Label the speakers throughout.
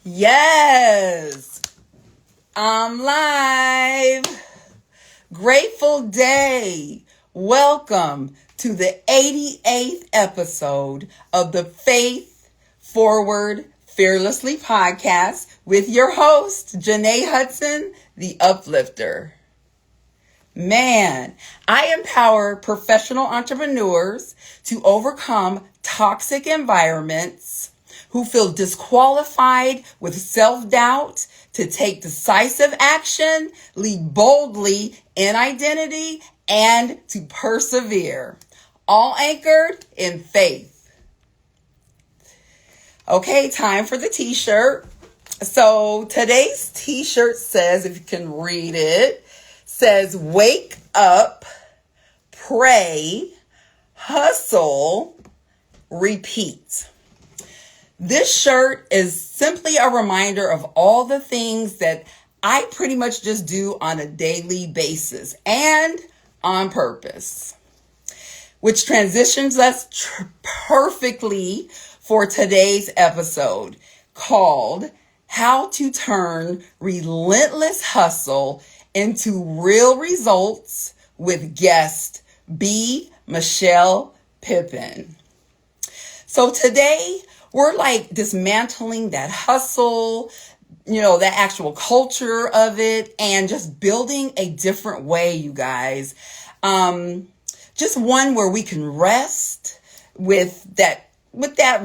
Speaker 1: Yes, I'm live. Grateful day. Welcome to the 88th episode of the Faith Forward Fearlessly podcast with your host, Jenée Hudson, the Uplifter. Man, I empower professional entrepreneurs to overcome toxic environments, who feel disqualified with self-doubt, to take decisive action, lead boldly in identity, and to persevere, all anchored in faith. Okay, time for the t-shirt. So today's t-shirt says, if you can read it, says, wake up, pray, hustle, repeat. This shirt is simply a reminder of all the things that I pretty much just do on a daily basis and on purpose, which transitions us perfectly for today's episode called How to Turn Relentless Hustle into Real Results with guest B. Michelle Pippin. So today, we're like dismantling that hustle, that actual culture of it, and just building a different way, you guys. Just one where we can rest with that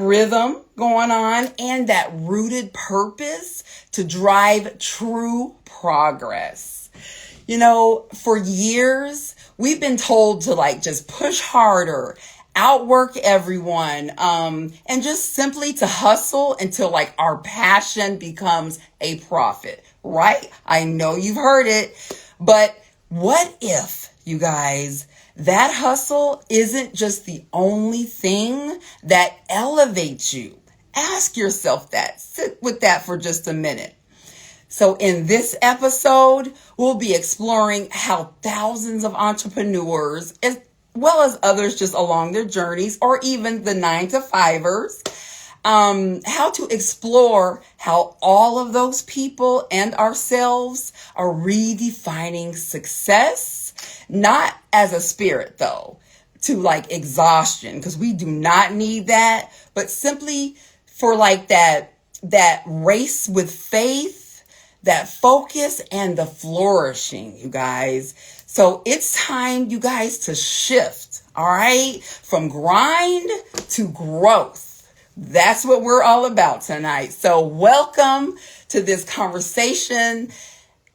Speaker 1: rhythm going on and that rooted purpose to drive true progress. For years, we've been told to just push harder, outwork everyone, and just simply to hustle until our passion becomes a profit, right? I know you've heard it, but what if, you guys, that hustle isn't just the only thing that elevates you? Ask yourself that. Sit with that for just a minute. So in this episode, we'll be exploring how thousands of entrepreneurs, as well as others just along their journeys, or even the 9-to-5ers, how to explore how all of those people and ourselves are redefining success, not as a spirit though, to exhaustion, because we do not need that, but simply for that race with faith, that focus, and the flourishing, you guys. So it's time, you guys, to shift, all right? From grind to growth. That's what we're all about tonight. So welcome to this conversation.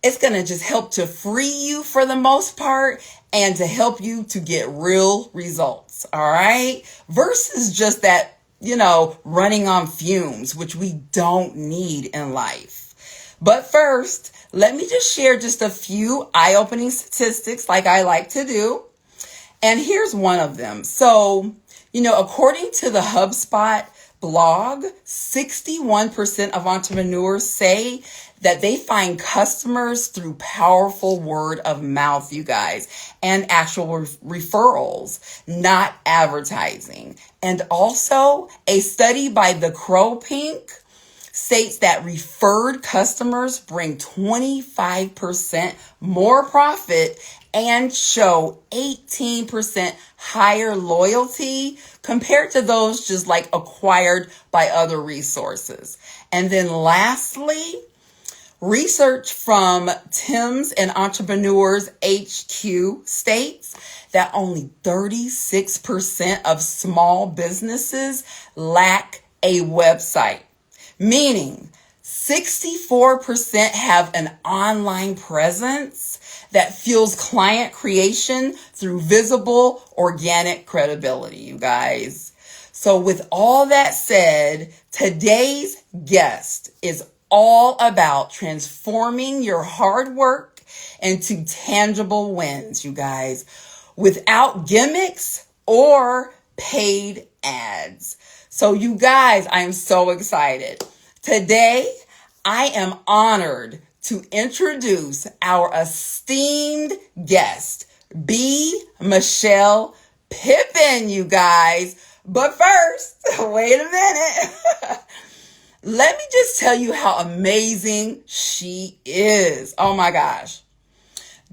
Speaker 1: It's going to just help to free you for the most part and to help you to get real results, all right? Versus just that, running on fumes, which we don't need in life. But first, let me just share just a few eye-opening statistics like I like to do. And here's one of them. So, according to the HubSpot blog, 61% of entrepreneurs say that they find customers through powerful word of mouth, you guys, and actual referrals, not advertising. And also, a study by the Crow Pink states that referred customers bring 25% more profit and show 18% higher loyalty compared to those just acquired by other resources. And then lastly, research from Tim's and Entrepreneurs HQ states that only 36% of small businesses lack a website. Meaning 64% have an online presence that fuels client creation through visible, organic credibility, you guys. So with all that said, today's guest is all about transforming your hard work into tangible wins, you guys, without gimmicks or paid ads. So you guys, I am so excited. Today, I am honored to introduce our esteemed guest, B. Michelle Pippin, you guys. But first, wait a minute. Let me just tell you how amazing she is. Oh my gosh.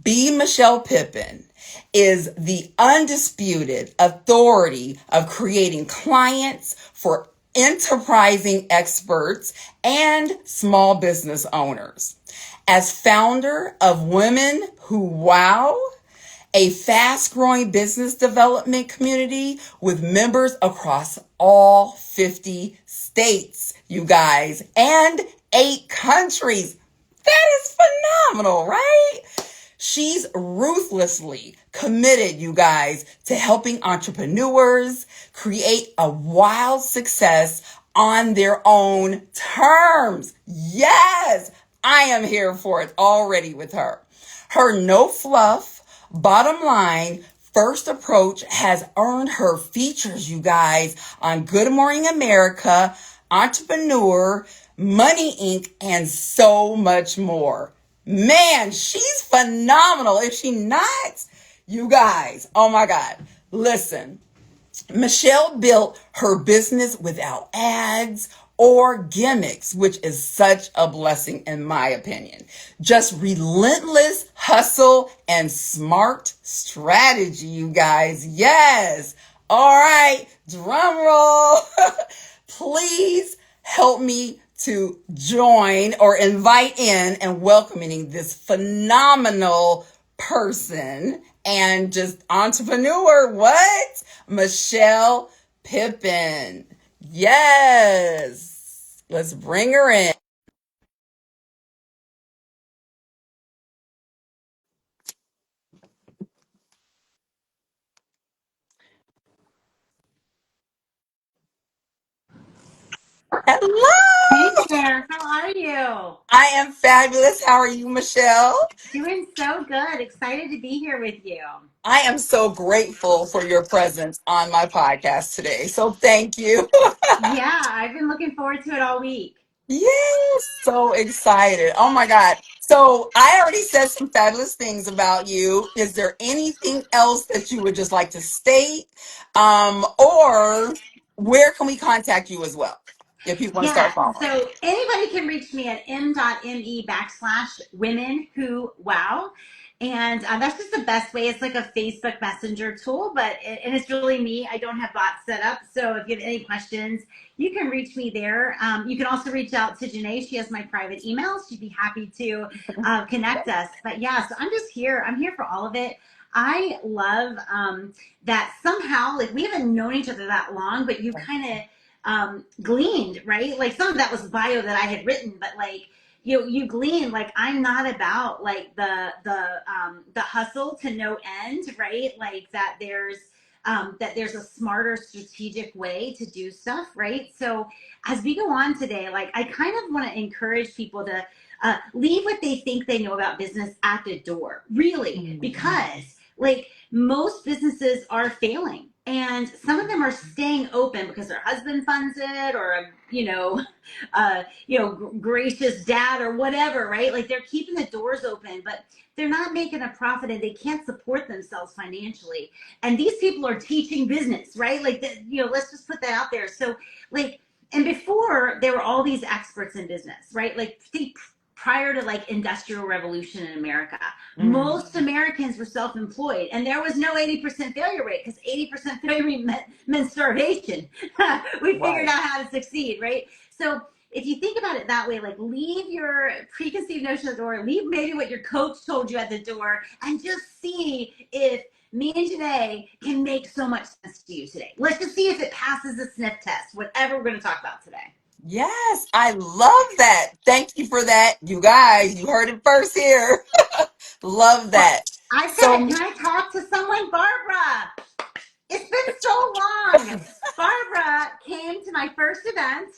Speaker 1: B. Michelle Pippin is the undisputed authority of creating clients for enterprising experts and small business owners. As founder of Women Who Wow, a fast growing business development community with members across all 50 states, you guys, and 8 countries. That is phenomenal, right? She's ruthlessly committed, you guys, to helping entrepreneurs create a wild success on their own terms. Yes, I am here for it already with her. Her no fluff, bottom line, first approach has earned her features, you guys, on Good Morning America, Entrepreneur, Money Inc., and so much more. Man, she's phenomenal. Is she not? You guys, oh my God. Listen, Michelle built her business without ads or gimmicks, which is such a blessing in my opinion. Just relentless hustle and smart strategy, you guys. Yes. All right. Drum roll. Please help me to join or invite in and welcoming this phenomenal person and just entrepreneur. What? Michelle Pippin. Yes. Let's bring her in.
Speaker 2: Hey
Speaker 1: Hello.
Speaker 2: there, how are you?
Speaker 1: I am fabulous. How are you, Michelle?
Speaker 2: Doing so good. Excited to be here with you.
Speaker 1: I am so grateful for your presence on my podcast today. So thank you.
Speaker 2: Yeah, I've been looking forward to it all week.
Speaker 1: Yes, so excited. Oh my God. So I already said some fabulous things about you. Is there anything else that you would just like to state? Or where can we contact you as well if people want to
Speaker 2: Yeah,
Speaker 1: start following?
Speaker 2: so anybody can reach me at m.me/women who wow. And that's just the best way. It's like a Facebook Messenger tool, and it's really me. I don't have bots set up. So if you have any questions, you can reach me there. You can also reach out to Jenée. She has my private email. She'd be happy to connect us. But yeah, so I'm just here. I'm here for all of it. I love that somehow, like, we haven't known each other that long, but you kind of gleaned, right? Like some of that was bio that I had written, but like you gleaned like I'm not about like the hustle to no end, right? Like that there's a smarter strategic way to do stuff, right? So as we go on today, like I kind of want to encourage people to leave what they think they know about business at the door, really, because like most businesses are failing and some of them are staying open because their husband funds it or a gracious dad or whatever, right? Like they're keeping the doors open, but they're not making a profit and they can't support themselves financially. And these people are teaching business, right? Like that, let's just put that out there. So like, and before there were all these experts in business, right? Like think prior to like industrial revolution in America,
Speaker 1: Mm,
Speaker 2: most Americans were self-employed and there was no 80% failure rate because 80% failure rate meant starvation. We figured
Speaker 1: right.
Speaker 2: out how to succeed, right? So if you think about it that way, like leave your preconceived notion at the door, leave maybe what your coach told you at the door, and just see if me and Jenée can make so much sense to you today. Let's just see if it passes the sniff test, whatever we're going to talk about today.
Speaker 1: Yes, I love that. Thank you for that. You guys, you heard it first here. Love
Speaker 2: Well,
Speaker 1: that.
Speaker 2: I said it.
Speaker 1: So,
Speaker 2: Can I talk to someone? Barbara. It's been so long. Barbara came to my first event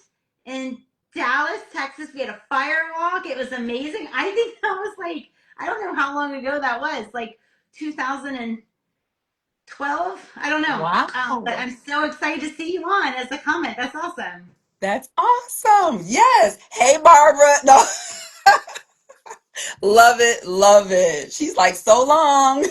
Speaker 2: in Dallas, Texas. We had a firewalk. It was amazing. I think that was like, I don't know how long ago that was, like 2012. I don't know. But
Speaker 1: wow.
Speaker 2: I'm so excited to see you on as a comment. That's awesome.
Speaker 1: That's awesome. Yes. Hey, Barbara. No, love it. Love it. She's like, so long.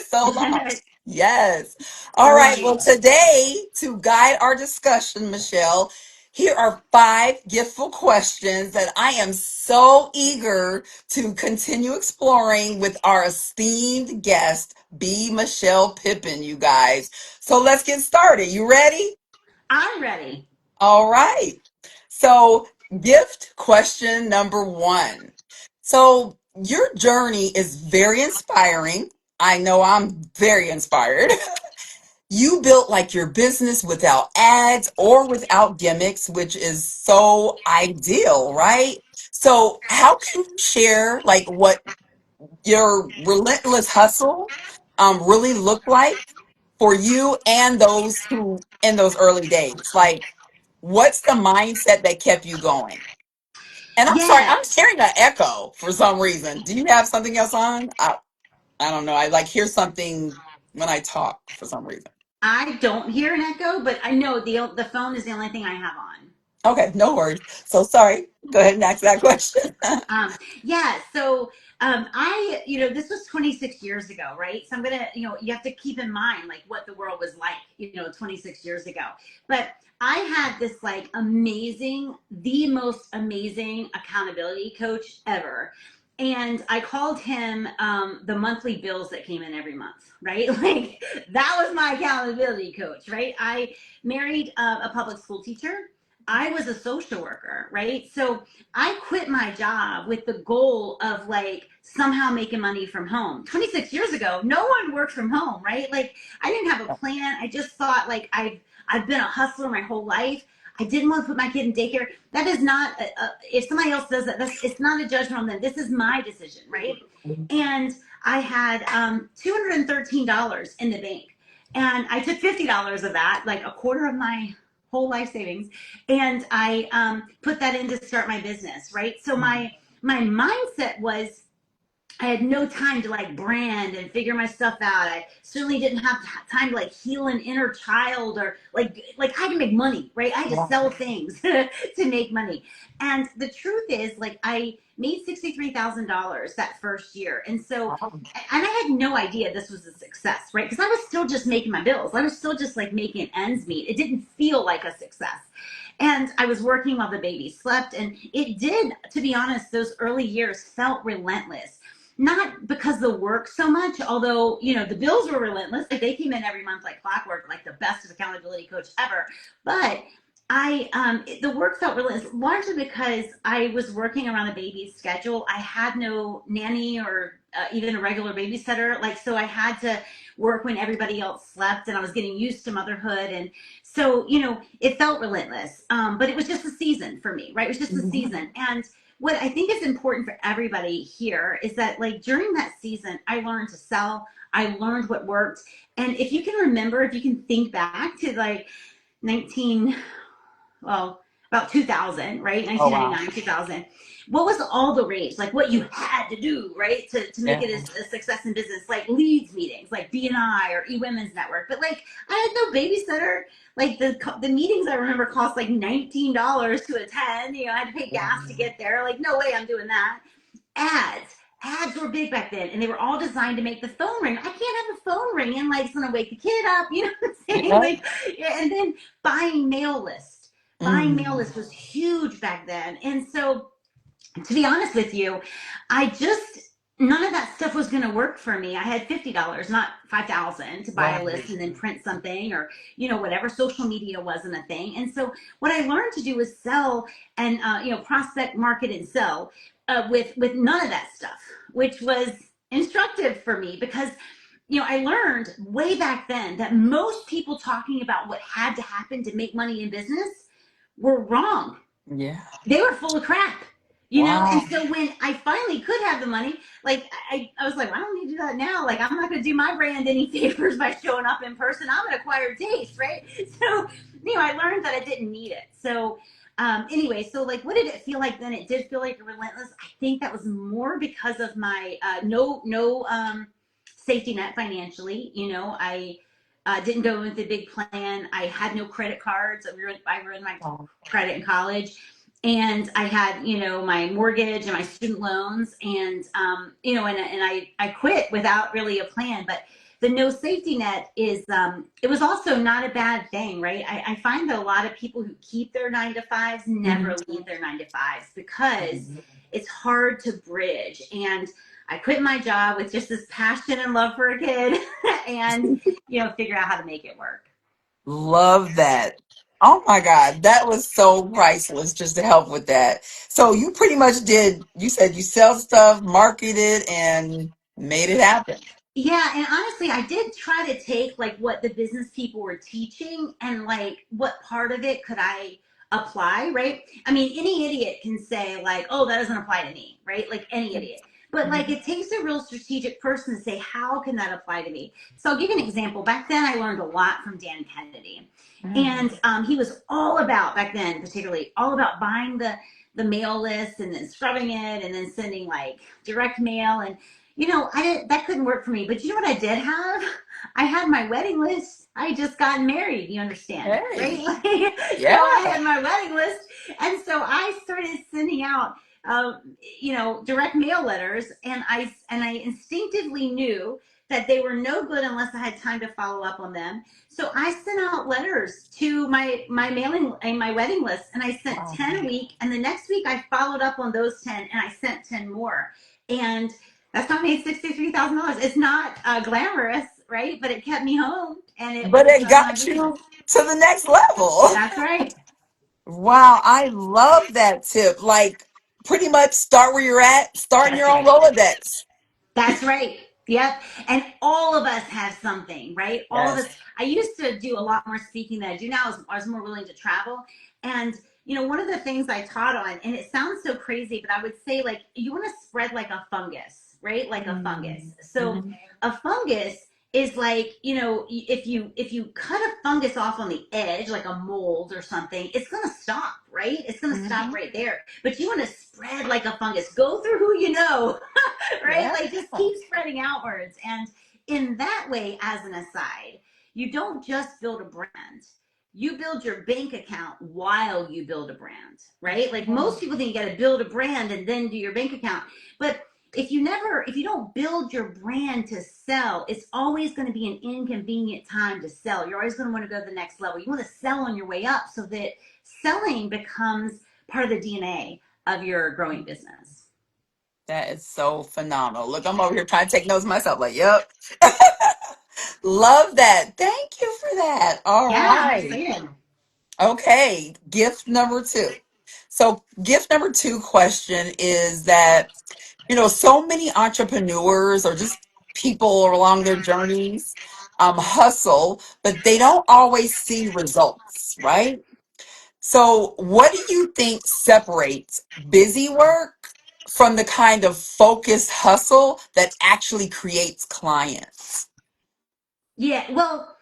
Speaker 1: So long. Yes. All right. Well,
Speaker 2: Right.
Speaker 1: today, to guide our discussion, Michelle, Here are 5 giftful questions that I am so eager to continue exploring with our esteemed guest, B. Michelle Pippin, you guys. So let's get started. You ready?
Speaker 2: I'm ready.
Speaker 1: All right. So, gift question number 1. So, your journey is very inspiring. I know I'm very inspired. You built like your business without ads or without gimmicks, which is so ideal, right? So, how can you share like what your relentless hustle really looked like for you and those who in those early days? Like, what's the mindset that kept you going? And I'm sorry,
Speaker 2: Yeah,
Speaker 1: I'm hearing an echo for some reason. Do you have something else on? I don't know. I like hear something when I talk for some reason.
Speaker 2: I don't hear an echo, but I know the phone is the only thing I have on.
Speaker 1: Okay, no worries. So sorry. Go ahead and ask that question.
Speaker 2: Yeah, so this was 26 years ago, right? So I'm gonna, you have to keep in mind like what the world was like, 26 years ago. But I had this like amazing, the most amazing accountability coach ever. And I called him the monthly bills that came in every month, right? Like that was my accountability coach, right? I married a public school teacher. I was a social worker, right? So I quit my job with the goal of like somehow making money from home. 26 years ago, no one worked from home, right? Like I didn't have a plan. I just thought like I've been a hustler my whole life. I didn't want to put my kid in daycare. That is not if somebody else does that. It's not a judgment on them. This is my decision, right? And I had $213 in the bank, and I took $50 of that, like a quarter of my whole life savings, and I put that in to start my business, right? So my mindset was I had no time to like brand and figure my stuff out. I certainly didn't have time to like heal an inner child or like I had to make money, right? I had to
Speaker 1: Yeah.
Speaker 2: sell things to make money. And the truth is, like I made $63,000 that first year, and so and I had no idea this was a success, right? Because I was still just making my bills. I was still just like making ends meet. It didn't feel like a success. And I was working while the baby slept. And it did, to be honest, those early years felt relentless. Not because the work so much, although, the bills were relentless. Like they came in every month like clockwork, like the best accountability coach ever. But the work felt relentless largely because I was working around the baby's schedule. I had no nanny or even a regular babysitter. Like, so I had to work when everybody else slept, and I was getting used to motherhood. And so, it felt relentless. But it was just a season for me, right? It was just a
Speaker 1: Mhm.
Speaker 2: season. And what I think is important for everybody here is that, like, during that season, I learned to sell. I learned what worked. And if you can remember, if you can think back to like 19, well, about 2000, right?
Speaker 1: Oh wow.
Speaker 2: 1999, 2000. What was all the rage? Like what you had to do, right? To make
Speaker 1: Yeah.
Speaker 2: it a success in business, like leads meetings, like BNI or eWomen's Network. But like I had no babysitter. Like the meetings I remember cost like $19 to attend. I had to pay gas to get there. Like no way I'm doing that. Ads were big back then, and they were all designed to make the phone ring. I can't have the phone ring and like it's gonna wake the kid up, you know what I'm saying?
Speaker 1: Yeah.
Speaker 2: Like, yeah, and then buying mail lists. Buying mail
Speaker 1: Mm.
Speaker 2: lists was huge back then, and so to be honest with you, I just none of that stuff was going to work for me. I had $50, not 5,000, to buy a list
Speaker 1: Right.
Speaker 2: and then print something, or whatever. Social media wasn't a thing, and so what I learned to do was sell and prospect, market, and sell with none of that stuff, which was instructive for me because I learned way back then that most people talking about what had to happen to make money in business were wrong.
Speaker 1: Yeah.
Speaker 2: They were full of crap. And
Speaker 1: Wow.
Speaker 2: so when I finally could have the money, like I was like, well, I don't need to do that now. Like I'm not going to do my brand any favors by showing up in person. I'm an acquired taste, right? So I learned that I didn't need it. So anyway, so like, what did it feel like then? It did feel like relentless. I think that was more because of my no safety net financially. I didn't go with a big plan. I had no credit cards. I ruined my
Speaker 1: Oh,
Speaker 2: credit in college, and I had my mortgage and my student loans, and and I quit without really a plan. But the no safety net is it was also not a bad thing, right? I find that a lot of people who keep their 9 to 5s never leave their 9 to 5s because
Speaker 1: Mhm.
Speaker 2: it's hard to bridge. And I quit my job with just this passion and love for a kid and, figure out how to make it work.
Speaker 1: Love that. Oh my God, that was so priceless just to help with that. So you pretty much did, you said you sell stuff, marketed, and made it happen.
Speaker 2: Yeah, and honestly, I did try to take like what the business people were teaching and like what part of it could I apply, right? I mean, any idiot can say like, "Oh, that doesn't apply to me," right? Like any idiot. But like
Speaker 1: Mhm.
Speaker 2: it takes a real strategic person to say, "How can that apply to me?" So I'll give you an example. Back then, I learned a lot from Dan Kennedy,
Speaker 1: Mhm.
Speaker 2: and he was all about back then, particularly all about buying the mail list and then scrubbing it and then sending like direct mail and I didn't, that couldn't work for me. But you know what I did have? I had my wedding list. I had just gotten married, you understand, right?
Speaker 1: Hey,
Speaker 2: So I
Speaker 1: yeah.
Speaker 2: had my wedding list. And so I started sending out, direct mail letters. And I instinctively knew that they were no good unless I had time to follow up on them. So I sent out letters to my mailing and my wedding list. And I sent
Speaker 1: Wow.
Speaker 2: 10 a week. And the next week I followed up on those 10 and I sent 10 more. And that's not made $63,000. It's not glamorous, right? But it kept me home, and it
Speaker 1: But
Speaker 2: was
Speaker 1: it
Speaker 2: starting my
Speaker 1: got
Speaker 2: business.
Speaker 1: you to the next level.
Speaker 2: That's right.
Speaker 1: Wow, I love that tip. Like, pretty much start where you're at, starting
Speaker 2: That's
Speaker 1: your own
Speaker 2: right.
Speaker 1: Rolodex.
Speaker 2: That's right. Yep. And all of us have something, right? All of us.
Speaker 1: Yes.
Speaker 2: I used to do a lot more speaking than I do now. I was more willing to travel. And, one of the things I taught on, and it sounds so crazy, but I would say, like, you want to spread like a fungus, right? Like a fungus. So
Speaker 1: Mhm.
Speaker 2: a fungus is like, if you cut a fungus off on the edge, like a mold or something, it's going to stop, right? It's going to stop
Speaker 1: Mhm.
Speaker 2: right there. But you want to spread like a fungus. Go through who you know, right?
Speaker 1: Yeah.
Speaker 2: Like just keep spreading outwards. And in that way, as an aside, you don't just build a brand. You build your bank account while you build a brand, right? Like most people think you got to build a brand and then do your bank account. But if you don't build your brand to sell, it's always going to be an inconvenient time to sell. You're always going to want to go to the next level. You want to sell on your way up so that selling becomes part of the DNA of your growing business.
Speaker 1: That is so phenomenal. Look, I'm over here trying to take notes myself. Like, yep. Love that. Thank you for that. All
Speaker 2: Yeah, I'm
Speaker 1: right.
Speaker 2: excited.
Speaker 1: Okay. Gift number two. So, gift number two question is that, so many entrepreneurs or just people along their journeys hustle, but they don't always see results, right? So, what do you think separates busy work from the kind of focused hustle that actually creates clients?
Speaker 2: Yeah, well,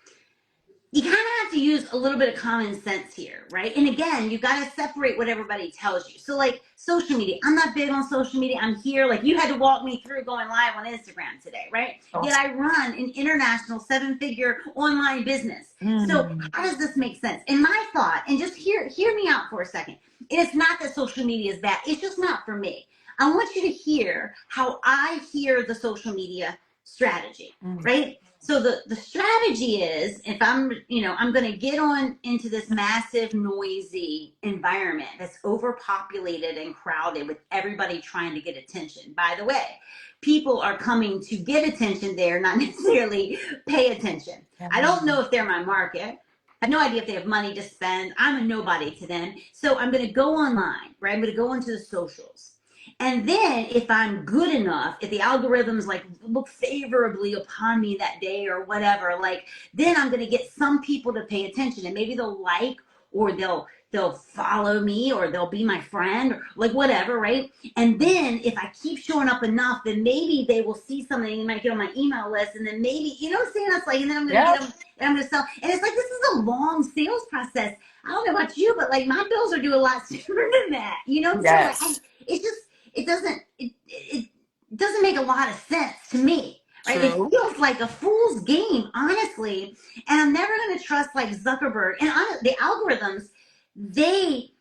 Speaker 2: you kind of have to use a little bit of common sense here, right? And again, you got to separate what everybody tells you. So, like social media, I'm not big on social media. I'm here, like you had to walk me through going live on Instagram today, right?
Speaker 1: Oh,
Speaker 2: Yet I run an international 7-figure online business. So,
Speaker 1: mm,
Speaker 2: how does this make sense? In my thought, and just hear me out for a second. It's not that social media is bad. It's just not for me. I want you to hear how I hear the social media strategy,
Speaker 1: mm,
Speaker 2: right? So the strategy is if I'm going to get on into this massive noisy environment that's overpopulated and crowded with everybody trying to get attention. By the way, people are coming to get attention there, not necessarily pay attention. I don't know if they're my market. I have no idea if they have money to spend. I'm a nobody to them. So I'm going to go online, right? I'm going to go into the socials. And then if I'm good enough, if the algorithms like look favorably upon me that day or whatever, like then I'm gonna get some people to pay attention and maybe they'll like or they'll follow me or they'll be my friend or like whatever, right? And then if I keep showing up enough, then maybe they will see something and might get on my email list and then maybe what I'm saying? That's like, and then I'm gonna
Speaker 1: yeah,
Speaker 2: get them and I'm gonna sell. And it's like this is a long sales process. I don't know about you, but like my bills are due a lot sooner than that. You know what I'm saying? Like
Speaker 1: yes,
Speaker 2: it's just it doesn't make a lot of sense to me, right? It
Speaker 1: true.
Speaker 2: feels like a fool's game, honestly. And I'm never going to trust like Zuckerberg and the algorithms. They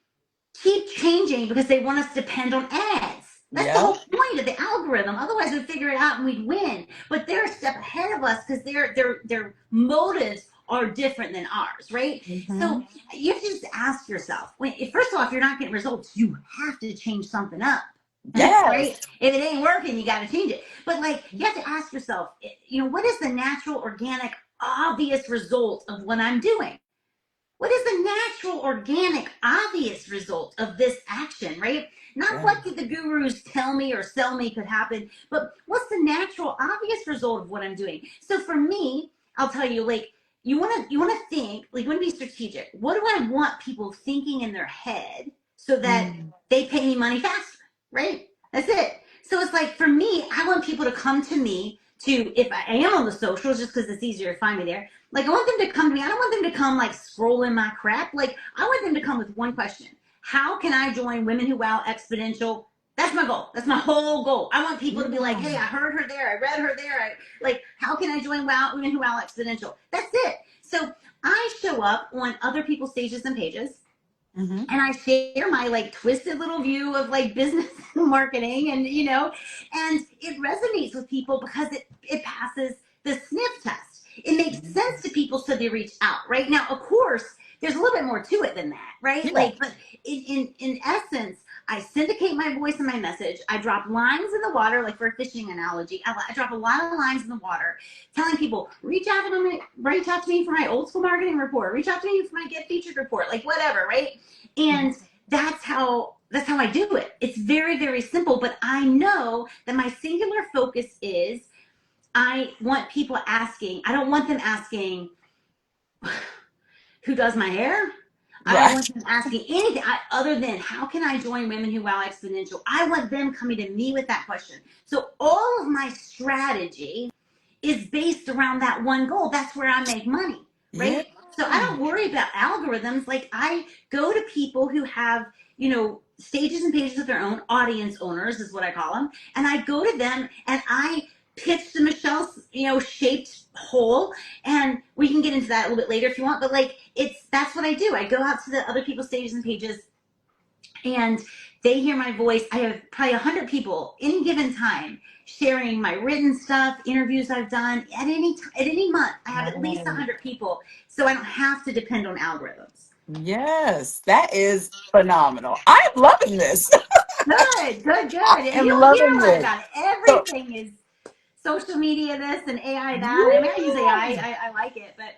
Speaker 2: keep changing because they want us to depend on ads. That's the
Speaker 1: Yep.
Speaker 2: whole point of the algorithm. Otherwise, we'd figure it out and we'd win. But they're a step ahead of us because their motives are different than ours, right?
Speaker 1: Hmm.
Speaker 2: So you have to just ask yourself. First of all, if you're not getting results, you have to change something up,
Speaker 1: Yes.
Speaker 2: right? If it ain't working, you got to change it. But like, you have to ask yourself, what is the natural, organic, obvious result of what I'm doing? What is the natural, organic, obvious result of this action, right? Not
Speaker 1: Yeah.
Speaker 2: what did the gurus tell me or sell me could happen, but what's the natural, obvious result of what I'm doing? So for me, I'll tell you, like, you wanna think, like, you wanna be strategic. What do I want people thinking in their head so that
Speaker 1: Mm.
Speaker 2: they pay me money faster, right? That's it. So it's like, for me, I want people to come to me to, if I am on the socials, just because it's easier to find me there. Like, I want them to come to me. I don't want them to come like scrolling my crap. Like, I want them to come with one question: how can I join Women Who Wow Exponential? That's my goal. That's my whole goal. I want people to be like, hey,
Speaker 1: Yeah.
Speaker 2: I heard her there. I read her there. Like, how can I join Women Who Wow Exponential? That's it. So I show up on other people's stages and pages,
Speaker 1: Hmm.
Speaker 2: and I share my like twisted little view of like business marketing, and and it resonates with people because it passes the sniff test. It makes sense to people, so they reach out. Right now, of course, there's a little bit more to it than that, right?
Speaker 1: Yeah.
Speaker 2: Like, but in essence, I syndicate my voice and my message. I drop lines in the water, like for a fishing analogy. I drop a lot of lines in the water, telling people, reach out to me for my old school marketing report, reach out to me for my get featured report, like whatever, right? And that's how I do it. It's very, very simple, but I know that my singular focus is, I want people asking. I don't want them asking who does my hair. I don't
Speaker 1: Right.
Speaker 2: want them asking anything other than how can I join Women Who Wow Exponential. I want them coming to me with that question. So all of my strategy is based around that one goal. That's where I make money,
Speaker 1: Yeah.
Speaker 2: right? So I don't worry about algorithms. Like, I go to people who have, stages and pages of their own, audience owners is what I call them. And I go to them and I pitch the Michelle's, shaped hole. And we can get into that a little bit later if you want. But like, that's what I do. I go out to the other people's stages and pages, and they hear my voice. I have probably 100 people any given time sharing my written stuff, interviews I've done. At any month, I have at least
Speaker 1: Right.
Speaker 2: 100 people, so I don't have to depend on algorithms.
Speaker 1: Yes, that is phenomenal. I am loving this.
Speaker 2: Good, good,
Speaker 1: I
Speaker 2: good. And
Speaker 1: am
Speaker 2: you'll hear
Speaker 1: loving
Speaker 2: a lot
Speaker 1: this.
Speaker 2: about it.
Speaker 1: So,
Speaker 2: Everything is social media this and AI that. I mean, I use AI.
Speaker 1: yeah.
Speaker 2: I like it, but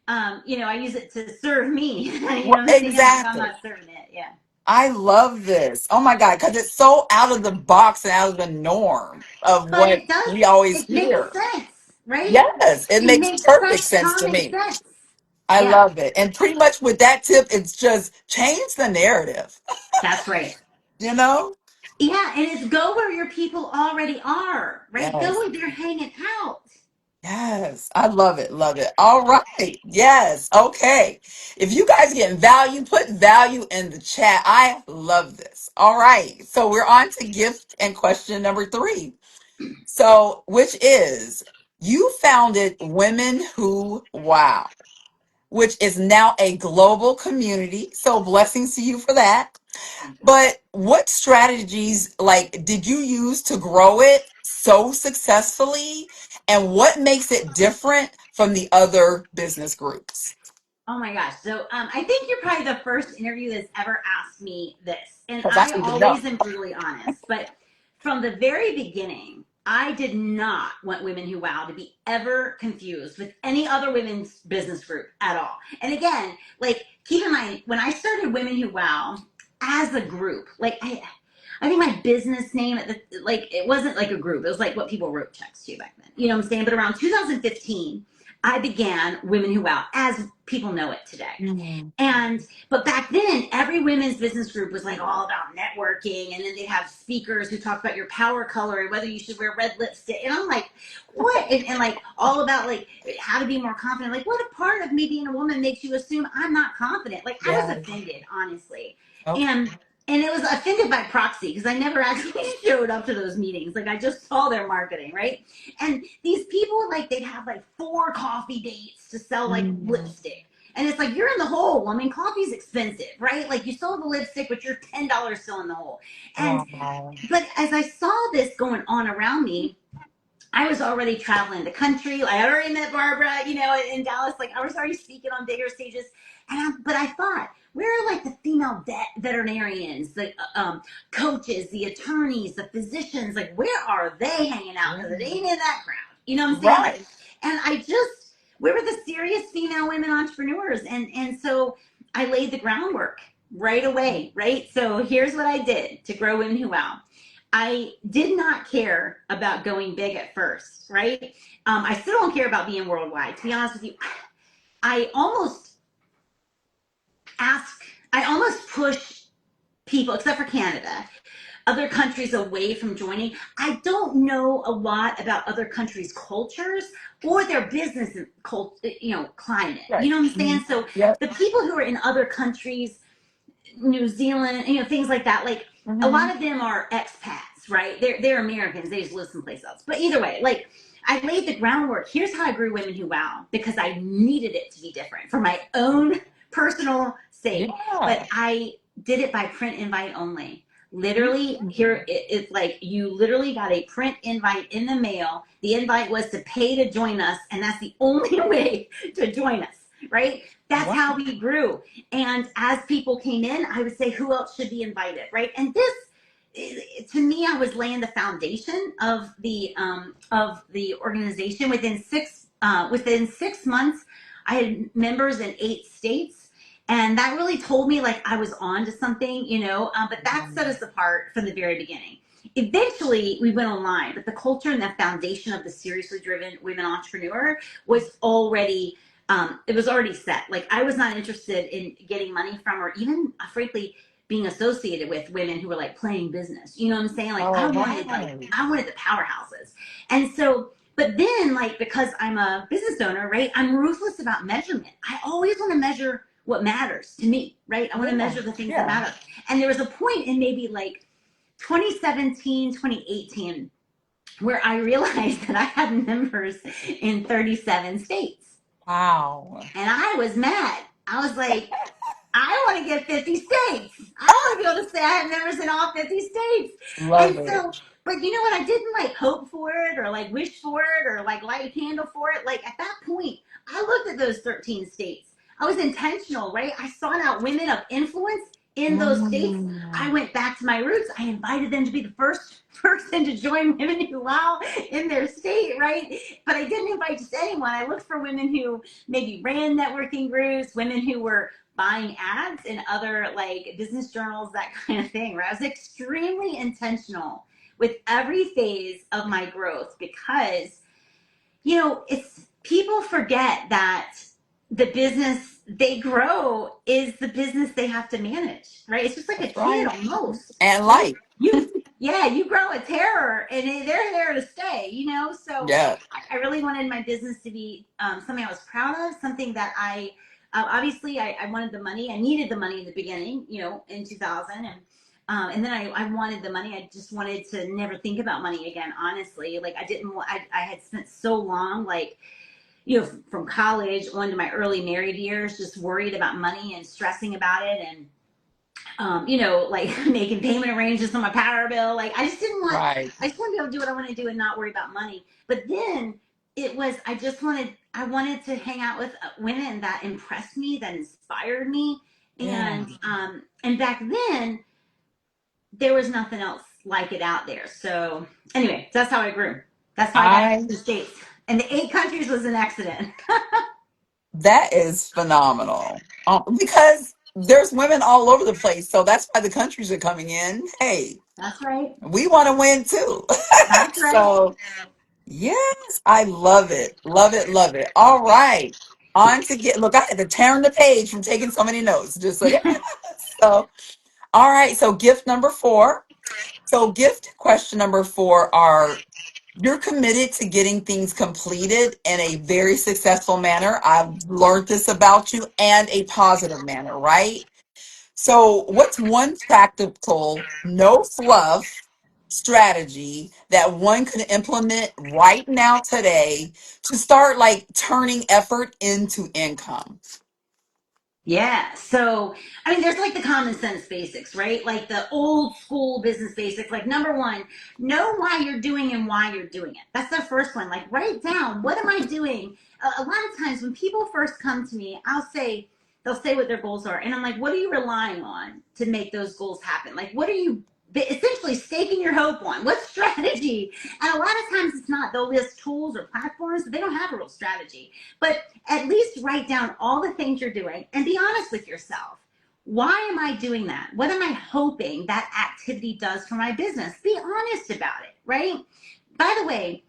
Speaker 2: I use it to serve me.
Speaker 1: Well,
Speaker 2: I'm sitting here like I'm
Speaker 1: exactly.
Speaker 2: not serving it. Yeah.
Speaker 1: I love this. Oh my God, because it's so out of the box and out of the norm of
Speaker 2: But
Speaker 1: what
Speaker 2: it does.
Speaker 1: we always
Speaker 2: It makes
Speaker 1: hear.
Speaker 2: sense, right?
Speaker 1: Yes, it
Speaker 2: It
Speaker 1: makes
Speaker 2: makes
Speaker 1: perfect
Speaker 2: fresh
Speaker 1: sense to
Speaker 2: common
Speaker 1: me.
Speaker 2: sense.
Speaker 1: I
Speaker 2: Yeah,
Speaker 1: love it. And pretty much with that tip, it's just change the narrative,
Speaker 2: that's right.
Speaker 1: you know?
Speaker 2: Yeah, and it's go where your people already are, right? Go
Speaker 1: Yes.
Speaker 2: where they're hanging out.
Speaker 1: Yes, I love it. Love it. All right. Yes. Okay. If you guys get value, put value in the chat. I love this. All right. So we're on to gift and question number 3. So, which is you founded Women Who Wow, which is now a global community. So, blessings to you for that.
Speaker 2: Thank you.
Speaker 1: But what strategies like did you use to grow it so successfully? And what makes it different from the other business groups?
Speaker 2: Oh my gosh. So I think you're probably the first interview that's ever asked me this. And
Speaker 1: Because I
Speaker 2: I
Speaker 1: need to know.
Speaker 2: always am brutally honest. But from the very beginning, I did not want Women Who Wow to be ever confused with any other women's business group at all. And again, like, keep in mind, when I started Women Who Wow as a group, like, I think my business name at the, like, it wasn't like a group. It was like what people wrote checks to back then. You know what I'm saying? But around 2015, I began Women Who Wow as people know it today.
Speaker 1: Mhm.
Speaker 2: But back then, every women's business group was like all about networking, and then they'd have speakers who talked about your power color and whether you should wear red lipstick. And I'm like, what? And like all about like how to be more confident. Like, what a part of me being a woman makes you assume I'm not confident? Like, I was
Speaker 1: Yeah.
Speaker 2: offended, honestly.
Speaker 1: Okay.
Speaker 2: And it was offended by proxy because I never actually showed up to those meetings. Like, I just saw their marketing, right? And these people, like, they'd have like 4 coffee dates to sell like
Speaker 1: Mhm.
Speaker 2: lipstick. And it's like, you're in the hole. I mean, coffee's expensive, right? Like, you still have the lipstick, but you're $10 still in the hole. And,
Speaker 1: Wow.
Speaker 2: but as I saw this going on around me, I was already traveling the country. I had already met Barbara, in Dallas. Like, I was already speaking on bigger stages. But I thought, where are like the female veterinarians, the coaches, the attorneys, the physicians? Like, where are they hanging out? Because it ain't in that crowd. You know what I'm saying? Like,
Speaker 1: Right.
Speaker 2: and where were the serious female women entrepreneurs? And so I laid the groundwork right away. Right. So here's what I did to grow Women Who Wow. I did not care about going big at first, right? I still don't care about being worldwide. To be honest with you, I almost ask, I almost push people, except for Canada, other countries away from joining. I don't know a lot about other countries' cultures or their business climate. You
Speaker 1: Right.
Speaker 2: know what I'm saying?
Speaker 1: Mhm.
Speaker 2: So
Speaker 1: Yep.
Speaker 2: the people who are in other countries, New Zealand, things like that. Like, a
Speaker 1: Hmm.
Speaker 2: lot of them are expats, right? They're Americans. They just live someplace else. But either way, like, I laid the groundwork. Here's how I grew Women Who Wow, because I needed it to be different for my own personal sake. But
Speaker 1: Yeah.
Speaker 2: I did it by print invite only. Literally,
Speaker 1: Mhm.
Speaker 2: here it's like, you literally got a print invite in the mail. The invite was to pay to join us, and that's the only way to join us, right? That's
Speaker 1: Wow.
Speaker 2: how we grew. And as people came in, I would say, who else should be invited, right? And this, to me, I was laying the foundation of the organization. Within 6 months, I had members in 8 states, and that really told me like I was on to something, But that set us apart from the very beginning. Eventually, we went online, but the culture and the foundation of the seriously driven women entrepreneur was already it was already set. Like, I was not interested in getting money from, or even, frankly, being associated with women who were like playing business. You know what I'm saying? Like,
Speaker 1: Oh,
Speaker 2: I
Speaker 1: right.
Speaker 2: wanted the powerhouses. And so, but then, like, because I'm a business owner, right? I'm ruthless about measurement. I always want to measure what matters to me, right? I want to
Speaker 1: Yeah.
Speaker 2: measure the things that
Speaker 1: Yeah.
Speaker 2: matter. And there was a point in maybe like 2017, 2018, where I realized that I had members in 37 states.
Speaker 1: Wow.
Speaker 2: And I was mad. I was like, I want to get 50 states. I want to be able to say I have members in all 50 states.
Speaker 1: Love
Speaker 2: And
Speaker 1: it.
Speaker 2: so, but you know what? I didn't like hope for it, or like wish for it, or like light a candle for it. Like, at that point, I looked at those 13 states. I was intentional, right? I sought out women of influence in those states. I
Speaker 1: Mm.
Speaker 2: went back to my roots. I invited them to be the first person to join Women Who Wow in their state, right? But I didn't invite just anyone. I looked for women who maybe ran networking groups, women who were buying ads in other like business journals, that kind of thing, right? I was extremely intentional with every phase of my growth, because, it's, people forget that the business they grow is the business they have to manage, right? It's just like a
Speaker 1: That's
Speaker 2: kid
Speaker 1: right.
Speaker 2: almost,
Speaker 1: And
Speaker 2: right?
Speaker 1: light.
Speaker 2: You grow a terror, and they're there to stay, So
Speaker 1: Yeah.
Speaker 2: I really wanted my business to be something I was proud of, something that obviously I wanted the money. I needed the money in the beginning, in 2000. And then I wanted the money. I just wanted to never think about money again, honestly. Like, I didn't want, I had spent so long, like, from college on to my early married years, just worried about money and stressing about it. And like making payment arrangements on my power bill. Like,
Speaker 1: Right.
Speaker 2: I just want to be able to do what I want to do and not worry about money. But then I wanted to hang out with women that impressed me, that inspired me.
Speaker 1: Yeah.
Speaker 2: And back then there was nothing else like it out there. So anyway, that's how I grew. That's how I got
Speaker 1: I
Speaker 2: to the States. And the 8 countries was an accident.
Speaker 1: That is phenomenal. Because there's women all over the place, so that's why the countries are coming in. Hey,
Speaker 2: That's right.
Speaker 1: we want to win too.
Speaker 2: That's right.
Speaker 1: So yes, I love it. Love it. Love it. All right. On to get look, I had to turn the page from taking so many notes. Just so yeah. So all right. So gift number 4. So gift question number 4 are you're committed to getting things completed in a very successful manner. I've learned this about you and a positive manner, right? So, what's one practical, no fluff strategy that one could implement right now today to start like turning effort into income?
Speaker 2: Yeah. So, I mean, there's like the common sense basics, right? Like the old school business basics. Like, number one, know why you're doing and why you're doing it. That's the first one. Like, write down, what am I doing? A lot of times when people first come to me, they'll say what their goals are. And I'm like, what are you relying on to make those goals happen? Like, what are you essentially staking your hope on? What strategy? And a lot of times it's not. They'll list tools or platforms, but they don't have a real strategy. But at least write down all the things you're doing and be honest with yourself. Why am I doing that? What am I hoping that activity does for my business? Be honest about it, right? By the way,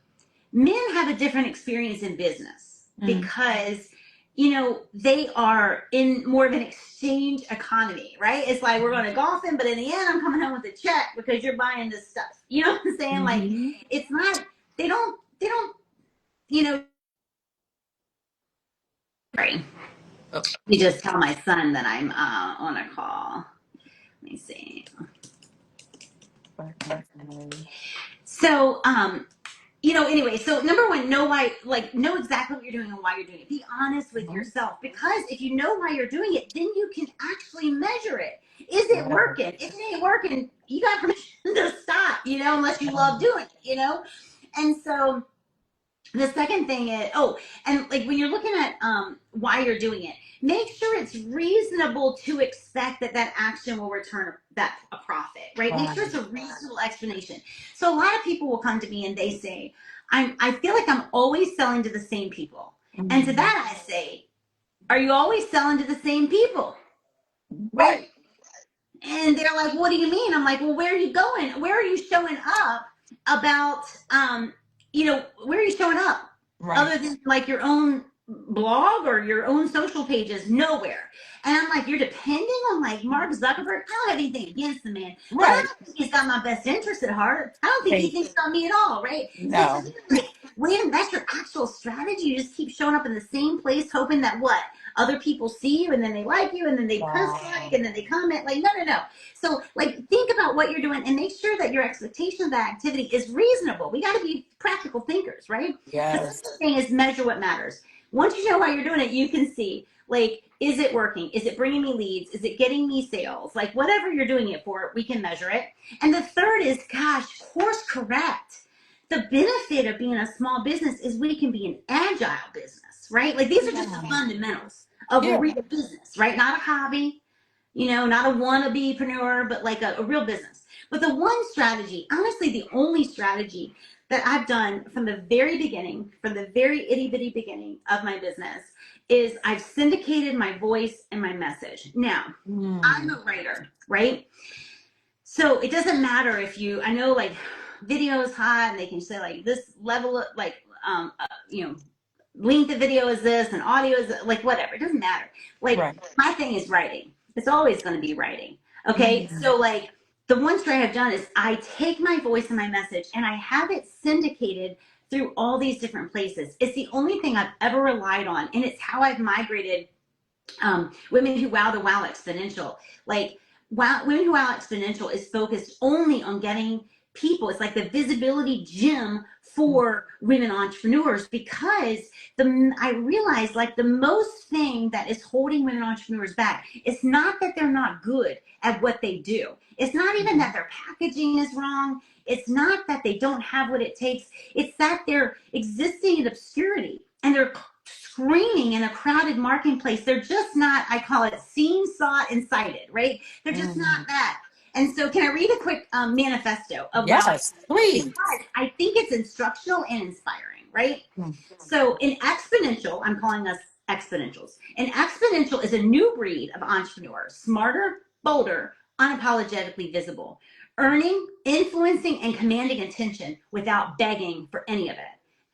Speaker 2: men have a different experience in business because they are in more of an exchange economy, right? It's like we're going to golfing, but in the end I'm coming home with a check because you're buying this stuff. You know what I'm saying? Like,
Speaker 1: Mm-hmm.
Speaker 2: it's not, they don't you know sorry.
Speaker 1: Oh,
Speaker 2: You just tell my son that I'm on a call. Let me see.
Speaker 1: okay.
Speaker 2: So, anyway, so number one, know why, like, know exactly what you're doing and why you're doing it. Be honest with
Speaker 1: Mhm.
Speaker 2: yourself, because if you know why you're doing it, then you can actually measure it. Is it
Speaker 1: Yeah.
Speaker 2: working? If it ain't working, you got permission to stop, unless you love doing it. And so, the second thing is, and like when you're looking at why you're doing it, make sure it's reasonable to expect that action will return a profit, right? Make sure it's a reasonable explanation. So a lot of people will come to me and they say, I feel like I'm always selling to the same people. And to
Speaker 1: Mhm.
Speaker 2: that I say, are you always selling to the same people? Right?
Speaker 1: Right.
Speaker 2: And they're like, what do you mean? I'm like, well, where are you going? Where are you showing up about, where are you showing up
Speaker 1: Right.
Speaker 2: other than like your own blog or your own social pages? Nowhere. And I'm like, you're depending on like Mark Zuckerberg. I don't have anything against the man, but I
Speaker 1: Right.
Speaker 2: don't think he's got my best interest at heart. I don't think he
Speaker 1: Hey,
Speaker 2: thinks about me at all, right? So to
Speaker 1: no.
Speaker 2: me, like, when that's your actual strategy, you just keep showing up in the same place, hoping that what? Other people see you and then they like you and then they press like
Speaker 1: Wow.
Speaker 2: and then they comment. Like, no, no, no. So, like, think about what you're doing and make sure that your expectation of that activity is reasonable. We got to be practical thinkers, right? The
Speaker 1: Yes.
Speaker 2: second thing is measure what matters. Once you know why you're doing it, you can see, like, is it working? Is it bringing me leads? Is it getting me sales? Like, whatever you're doing it for, we can measure it. And the third is, gosh, course correct. The benefit of being a small business is we can be an agile business, right? Like, these are just the
Speaker 1: Yeah.
Speaker 2: fundamentals of a
Speaker 1: Yeah.
Speaker 2: real business, right? Not a hobby, not a wannabe-preneur, but like a real business. But the one strategy, honestly, the only strategy that I've done from the very beginning, from the very itty bitty beginning of my business, is I've syndicated my voice and my message. Now, I'm
Speaker 1: Mm.
Speaker 2: a writer, right? So it doesn't matter if I know like video is hot and they can say like this level of like, length of video is this and audio is like whatever. It doesn't matter. Like
Speaker 1: Right.
Speaker 2: my thing is writing. It's always going to be writing. Okay.
Speaker 1: Mm.
Speaker 2: So like the one strategy I've done is I take my voice and my message and I have it syndicated through all these different places. It's the only thing I've ever relied on. And it's how I've migrated Women Who Wow the Wow Exponential. Like, Women Who Wow Exponential is focused only on getting people. It's like the visibility gym for women entrepreneurs, because I realized like the most thing that is holding women entrepreneurs back is not that they're not good at what they do. It's not even that their packaging is wrong. It's not that they don't have what it takes. It's that they're existing in obscurity and they're screaming in a crowded marketplace. They're just not, I call it seen, sought, and cited, right? They're just not
Speaker 1: Mm.
Speaker 2: that. And so, can I read a quick manifesto of why?
Speaker 1: Yes, please.
Speaker 2: Because I think it's instructional and inspiring, right?
Speaker 1: Mm.
Speaker 2: So, in exponential, I'm calling us exponentials. An exponential is a new breed of entrepreneurs, smarter, bolder, unapologetically visible, earning, influencing, and commanding attention without begging for any of it.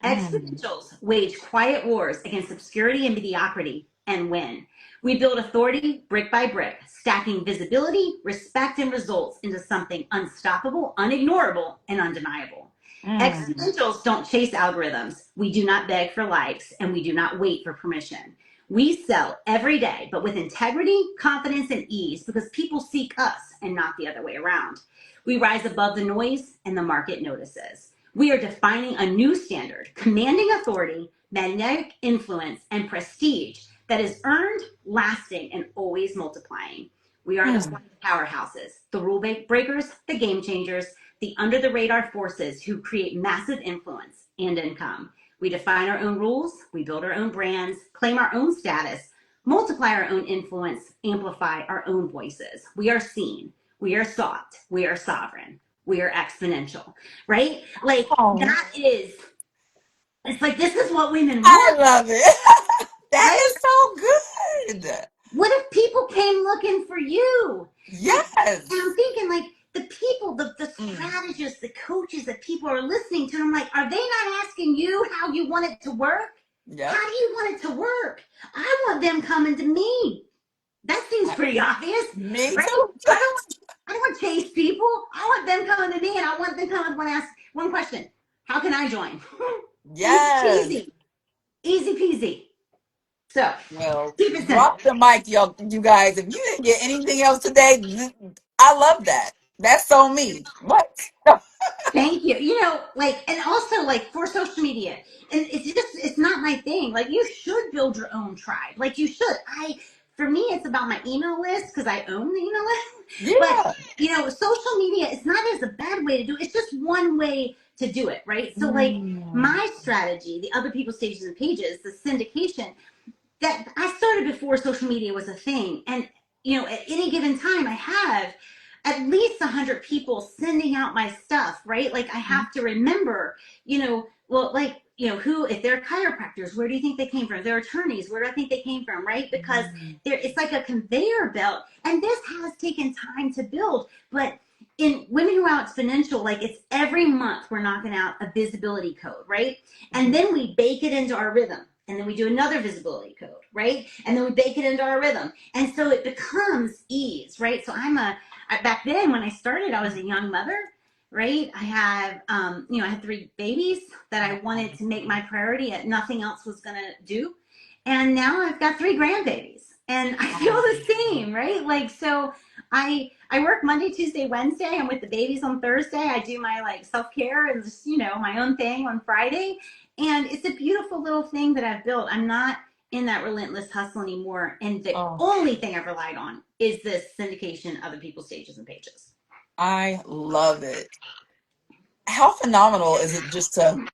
Speaker 1: Mm.
Speaker 2: Exponentials wage quiet wars against obscurity and mediocrity and win. We build authority brick by brick, stacking visibility, respect, and results into something unstoppable, unignorable, and undeniable.
Speaker 1: Mm.
Speaker 2: Exponentials don't chase algorithms. We do not beg for likes, and we do not wait for permission. We sell every day, but with integrity, confidence, and ease, because people seek us and not the other way around. We rise above the noise, and the market notices. We are defining a new standard, commanding authority, magnetic influence, and prestige that is earned, lasting, and always multiplying. We are the
Speaker 1: Hmm.
Speaker 2: flying powerhouses, the rule breakers, the game changers, the under the radar forces who create massive influence and income. We define our own rules, we build our own brands, claim our own status, multiply our own influence, amplify our own voices. We are seen, we are sought, we are sovereign, we are exponential, right? Like
Speaker 1: Oh,
Speaker 2: that is, it's like this is what women
Speaker 1: I
Speaker 2: want,
Speaker 1: love it. That
Speaker 2: right?
Speaker 1: is so good.
Speaker 2: What if people came looking for you? Like, and
Speaker 1: Yes.
Speaker 2: I'm thinking, like, the people, the
Speaker 1: Mm.
Speaker 2: strategists, the coaches that people are listening to, I'm like, are they not asking you how you want it to work? How
Speaker 1: Yep.
Speaker 2: do you want it to work? I want them coming to me. That seems pretty obvious,
Speaker 1: Me
Speaker 2: right?
Speaker 1: too.
Speaker 2: I don't want to chase people. I want them coming to me, and I want them coming to ask one question: how can I join? Easy
Speaker 1: Yes.
Speaker 2: peasy, easy peasy. So
Speaker 1: Well,
Speaker 2: keep it simple.
Speaker 1: drop the mic, y'all, you guys. If you didn't get anything else today, I love that. That's so me. What?
Speaker 2: Thank you. You know, like, and also like for social media, and it's not my thing. Like, you should build your own tribe. Like, you should. For me, it's about my email list because I own the email list. But,
Speaker 1: Yeah.
Speaker 2: social media is not as a bad way to do it. It's just one way to do it, right? So, like,
Speaker 1: Mm.
Speaker 2: my strategy, the other people's stages and pages, the syndication, that I started before social media was a thing. And, at any given time, I have at least 100 people sending out my stuff, right? Like, I have to remember, well, like, who, if they're chiropractors, where do you think they came from? If they're attorneys, where do I think they came from, right? Because it's like a conveyor belt. And this has taken time to build. But in Women Who Are Exponential, like, it's every month we're knocking out a visibility code, right? And then we bake it into our rhythm. And then we do another visibility code, right? And then we bake it into our rhythm. And so it becomes ease, right? So back then when I started, I was a young mother, right? I had, I had 3 babies that I wanted to make my priority and nothing else was going to do. And now I've got 3 grandbabies and I feel
Speaker 1: Oh.
Speaker 2: the same, right? Like, so I work Monday, Tuesday, Wednesday. I'm with the babies on Thursday. I do my like self-care and just, my own thing on Friday. And it's a beautiful little thing that I've built. I'm not in that relentless hustle anymore. And the
Speaker 1: Oh,
Speaker 2: only thing I've relied on is this syndication of other people's stages and pages.
Speaker 1: I love it. How phenomenal is it just to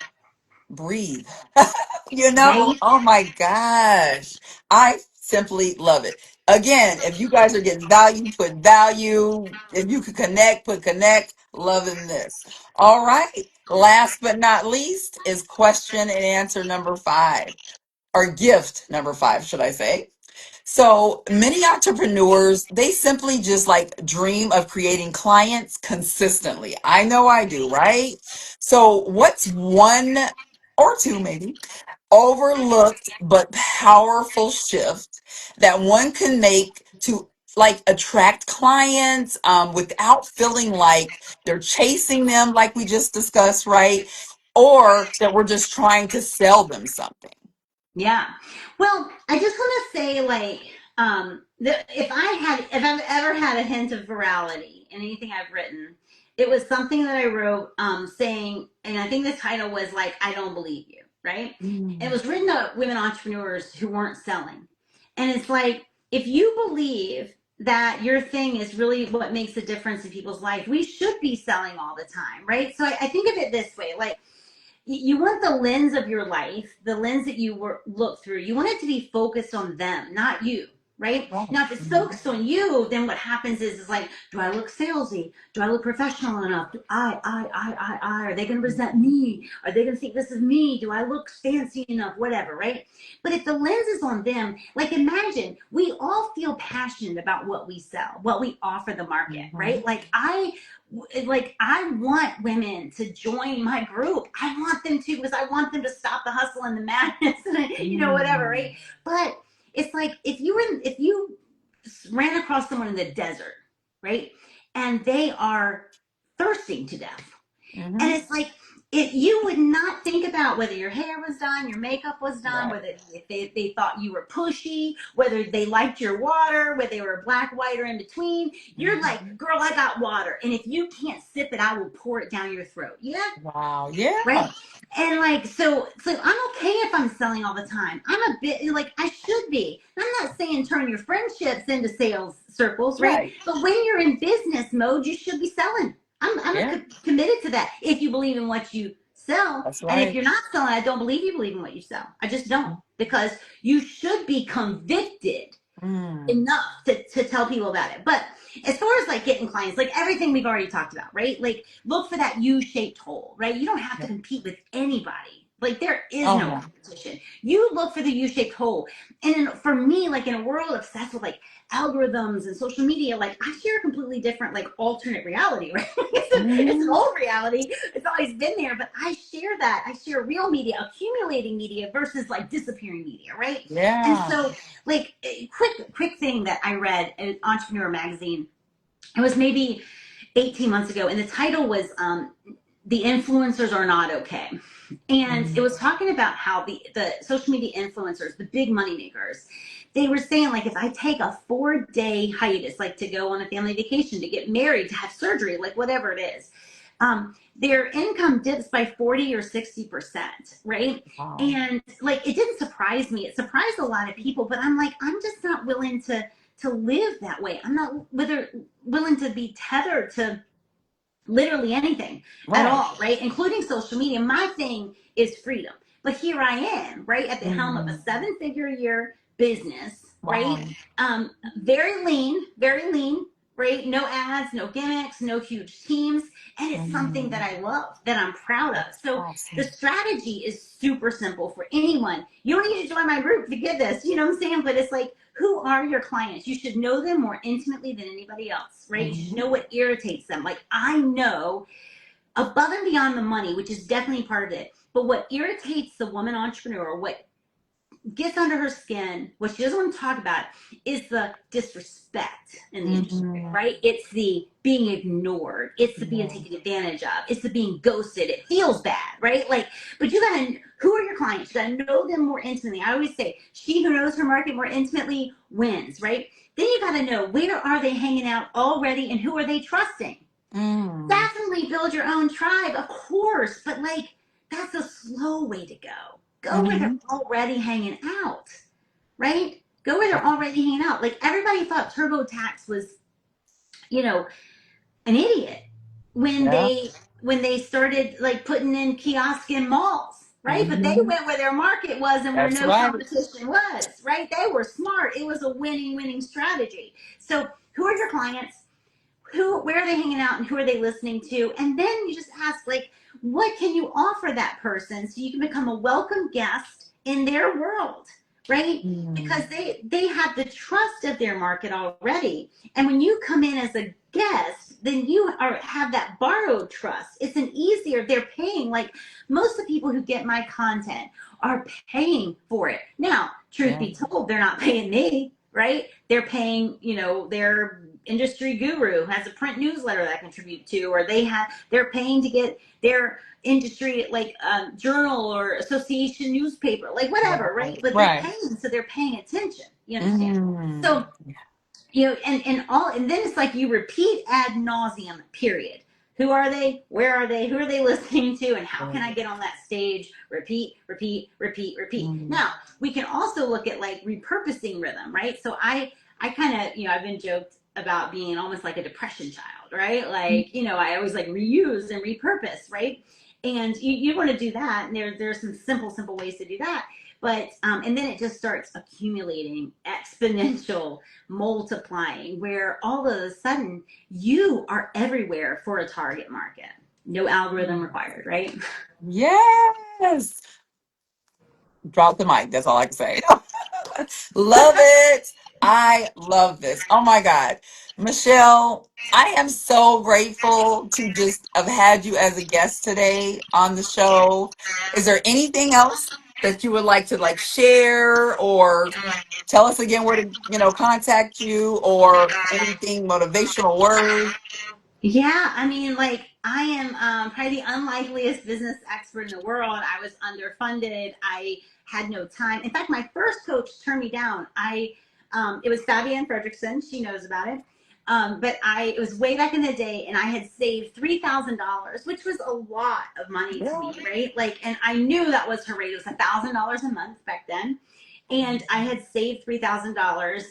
Speaker 1: breathe?
Speaker 2: Right?
Speaker 1: Oh my gosh. I simply love it. Again, if you guys are getting value, put value. If you could connect, put connect. Loving this. All right. Last but not least is question and answer number 5, or gift number 5, should I say. So many entrepreneurs, they simply just like dream of creating clients consistently. I know I do, right? So what's one or two maybe overlooked but powerful shift that one can make to like attract clients without feeling like they're chasing them, like we just discussed, right? Or that we're just trying to sell them something.
Speaker 2: Yeah. Well, I just want to say, like, if I've ever had a hint of virality in anything I've written, it was something that I wrote, saying, and I think the title was like, I don't believe you, right? And it
Speaker 1: Mm.
Speaker 2: was written to women entrepreneurs who weren't selling. And it's like, if you believe that your thing is really what makes a difference in people's life, we should be selling all the time, right? So I think of it this way, like, you want the lens of your life, the lens that you look through, you want it to be focused on them, not you, right?
Speaker 1: Right.
Speaker 2: Now, if it's
Speaker 1: Mhm.
Speaker 2: focused on you, then what happens is like, do I look salesy? Do I look professional enough? Are they going to resent me? Are they going to think this is me? Do I look fancy enough? Whatever, right? But if the lens is on them, like, imagine we all feel passionate about what we sell, what we offer the market,
Speaker 1: Mhm.
Speaker 2: right? I want women to join my group. I want them to, because I want them to stop the hustle and the madness and whatever, right?
Speaker 1: Mm.
Speaker 2: But it's like, if you ran across someone in the desert, right? And they are thirsting to death. And
Speaker 1: Mhm.
Speaker 2: it's like, you would not think about whether your hair was done, your makeup was done,
Speaker 1: Right.
Speaker 2: whether if they thought you were pushy, whether they liked your water, whether they were black, white, or in between. You're like,
Speaker 1: Mhm.
Speaker 2: girl, I got water. And if you can't sip it, I will pour it down your throat. Yeah,
Speaker 1: Wow. Yeah.
Speaker 2: right? And like, so I'm okay if I'm selling all the time. I'm a bit like I should be. I'm not saying turn your friendships into sales circles, right?
Speaker 1: Right.
Speaker 2: But when you're in business mode, you should be selling. I'm
Speaker 1: Yeah.
Speaker 2: committed to that. If you believe in what you sell,
Speaker 1: That's
Speaker 2: and if
Speaker 1: right.
Speaker 2: you're not selling, I don't believe you believe in what you sell. I just don't, because you should be convicted
Speaker 1: Mm.
Speaker 2: enough to tell people about it. But as far as like getting clients, like everything we've already talked about, right? Like look for that U-shaped hole, right? You don't have to
Speaker 1: Yeah.
Speaker 2: compete with anybody. Like there is
Speaker 1: Oh
Speaker 2: no
Speaker 1: no.
Speaker 2: competition. You look for the U-shaped hole. For me, like in a world obsessed with like algorithms and social media, like I share a completely different like alternate reality, right? It's an
Speaker 1: Mhm.
Speaker 2: old reality. It's always been there, but I share that. I share real media, accumulating media versus like disappearing media, right? And
Speaker 1: Yeah.
Speaker 2: so like quick thing that I read in Entrepreneur magazine. It was maybe 18 months ago, and the title was "The Influencers Are Not Okay," and it
Speaker 1: Mhm.
Speaker 2: was talking about how the social media influencers, the big money makers, they were saying like if I take a 4 day hiatus, like to go on a family vacation, to get married, to have surgery, like whatever it is, their income dips by 40 or 60%, right?
Speaker 1: Wow.
Speaker 2: And like it didn't surprise me. It surprised a lot of people, but I'm like, I'm just not willing to live that way. I'm not willing to be tethered to literally anything at
Speaker 1: Right.
Speaker 2: all, right? Including social media. My thing is freedom. But here I am, right, at the helm of a
Speaker 1: Mhm.
Speaker 2: 7-figure a year business, right?
Speaker 1: Wow.
Speaker 2: Very lean, right? No ads, no gimmicks, no huge teams. And it's something that
Speaker 1: Mhm.
Speaker 2: I love, that I'm proud of.
Speaker 1: That's
Speaker 2: So the
Speaker 1: awesome.
Speaker 2: strategy is super simple for anyone. You don't need to join my group to get this, you know what I'm saying? But it's like, who are your clients? You should know them more intimately than anybody else, right? You should
Speaker 1: Mhm.
Speaker 2: know what irritates them. Like I know above and beyond the money, which is definitely part of it, but what irritates the woman entrepreneur, what gets under her skin, what she doesn't want to talk about, is the disrespect in the industry,
Speaker 1: Mhm.
Speaker 2: right? It's the being ignored. It's the being
Speaker 1: Yeah.
Speaker 2: taken advantage of. It's the being ghosted. It feels bad, right? Like, but you gotta, who are your clients? You gotta know them more intimately. I always say, she who knows her market more intimately wins, right? Then you gotta know, where are they hanging out already and who are they trusting?
Speaker 1: Mm.
Speaker 2: Definitely build your own tribe, of course, but like that's a slow way to go. Go where they're
Speaker 1: Mhm.
Speaker 2: already hanging out, right? Go where they're already hanging out. Like everybody thought TurboTax was, you know, an idiot when
Speaker 1: Yeah.
Speaker 2: they started like putting in kiosk in malls, right? But they
Speaker 1: Mhm.
Speaker 2: went where their market was and where
Speaker 1: That's
Speaker 2: no
Speaker 1: right.
Speaker 2: competition was, right? They were smart. It was a winning strategy. So who are your clients? Where are they hanging out and who are they listening to? And then you just ask like, what can you offer that person so you can become a welcome guest in their world, right?
Speaker 1: Mm.
Speaker 2: Because they have the trust of their market already, and when you come in as a guest, then you have that borrowed trust. It's an easier, they're paying. Like most of the people who get my content are paying for it. Now truth
Speaker 1: Yeah.
Speaker 2: be told, they're not paying me, right? They're paying, their industry guru has a print newsletter that I contribute to, or they're paying to get their industry like journal or association newspaper, like whatever, right?
Speaker 1: Right.
Speaker 2: But they're
Speaker 1: Right.
Speaker 2: paying, so they're paying attention. You understand?
Speaker 1: Mm.
Speaker 2: So and then it's like you repeat ad nauseum. Period. Who are they? Where are they? Who are they listening to? And how can I get on that stage? Repeat, repeat, repeat, repeat.
Speaker 1: Mm.
Speaker 2: Now we can also look at like repurposing rhythm, right? So I kind of I've been joked about being almost like a depression child, right? Like I always like reuse and repurpose, right? And you want to do that, and there's some simple ways to do that. But and then it just starts accumulating, exponential, multiplying, where all of a sudden you are everywhere for a target market. No algorithm required, right?
Speaker 1: Yes. Drop the mic. That's all I can say. Love it. I love this. Oh my God. Michelle, I am so grateful to just have had you as a guest today on the show. Is there anything else that you would like to like share or tell us again where to, contact you or anything motivational word?
Speaker 2: Yeah, I mean, like I am probably the unlikeliest business expert in the world. I was underfunded. I had no time. In fact, my first coach turned me down. It was Fabienne Fredrickson. She knows about it. But it was way back in the day, and I had saved $3,000, which was a lot of money to
Speaker 1: Yeah.
Speaker 2: me, right? Like, and I knew that was her rate. It was $1,000 a month back then, and I had saved $3,000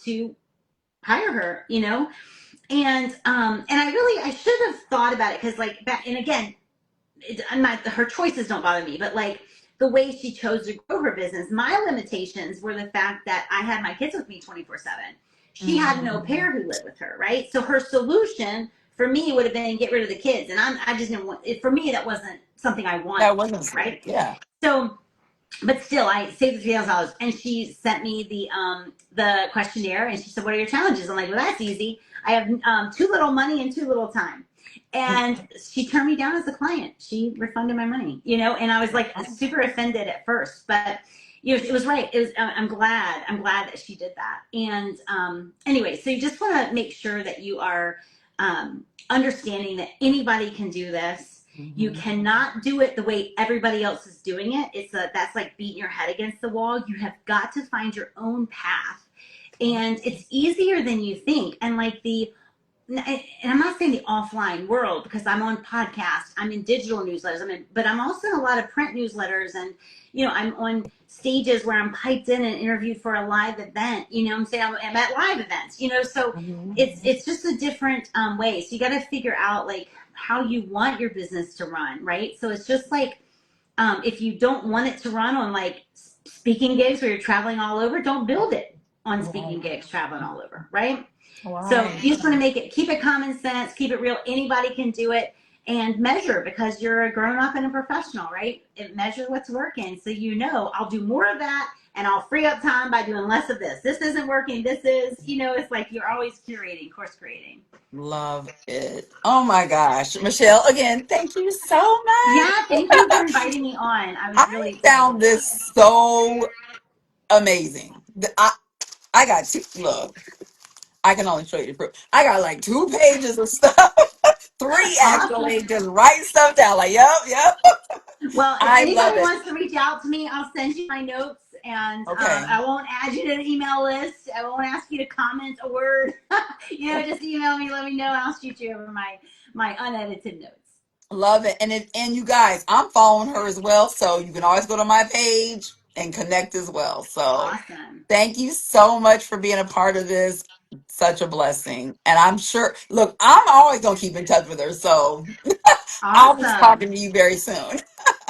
Speaker 2: to hire her. And I should have thought about it because like back and again, I'm not her choices don't bother me, but like the way she chose to grow her business, my limitations were the fact that I had my kids with me 24/7. She had an au
Speaker 1: Mhm.
Speaker 2: pair who lived with her, right? So her solution for me would have been get rid of the kids, and I just didn't want it. For me, that wasn't something I wanted
Speaker 1: That
Speaker 2: to
Speaker 1: wasn't
Speaker 2: do,
Speaker 1: sweet.
Speaker 2: right?
Speaker 1: Yeah.
Speaker 2: So but still, I saved the $3,000, and she sent me the questionnaire, and she said, "What are your challenges?" I'm like, "Well, that's easy. I have too little money and too little time." And she turned me down as a client. She refunded my money, and I was like super offended at first, but it was right. It was. I'm glad. I'm glad that she did that. And anyway, so you just want to make sure that you are understanding that anybody can do this. You
Speaker 1: Mhm.
Speaker 2: cannot do it the way everybody else is doing it. That's like beating your head against the wall. You have got to find your own path. And it's easier than you think. And like and I'm not saying the offline world because I'm on podcasts, I'm in digital newsletters, but I'm also in a lot of print newsletters, and I'm on stages where I'm piped in and interviewed for a live event. I'm saying I'm at live events. So
Speaker 1: Mhm.
Speaker 2: it's just a different way. So you got to figure out like how you want your business to run, right? So it's just like if you don't want it to run on like speaking gigs where you're traveling all over, don't build it on
Speaker 1: Right.
Speaker 2: speaking gigs traveling all over, right? So
Speaker 1: Right.
Speaker 2: you just want to keep it common sense, keep it real. Anybody can do it, and measure because you're a grown up and a professional, right? Measure what's working, so I'll do more of that, and I'll free up time by doing less of this. This isn't working. This is, it's like you're always curating, course creating.
Speaker 1: Love it. Oh my gosh. Michelle, again, thank you so
Speaker 2: Yeah,
Speaker 1: much.
Speaker 2: thank you for inviting me on. I was
Speaker 1: I
Speaker 2: really excited
Speaker 1: found
Speaker 2: about
Speaker 1: this
Speaker 2: it.
Speaker 1: so amazing. I got two, look, I can only show you the proof. I got like 2 pages of stuff, three
Speaker 2: Awesome.
Speaker 1: actually, just writing stuff down. Like, yep, yep.
Speaker 2: Well, if
Speaker 1: I love
Speaker 2: anybody
Speaker 1: it.
Speaker 2: wants to reach out to me, I'll send you my notes, and
Speaker 1: Okay.
Speaker 2: I won't add you to an email list. I won't ask you to comment a word. Just email me, let me know, and I'll shoot you over my unedited notes.
Speaker 1: Love it. And you guys, I'm following her as well. So you can always go to my page and connect as well. So
Speaker 2: Awesome.
Speaker 1: thank you so much for being a part of this. Such a blessing. And I'm sure, look, I'm always going to keep in touch with her. So I'll be
Speaker 2: Awesome.
Speaker 1: talking to you very soon.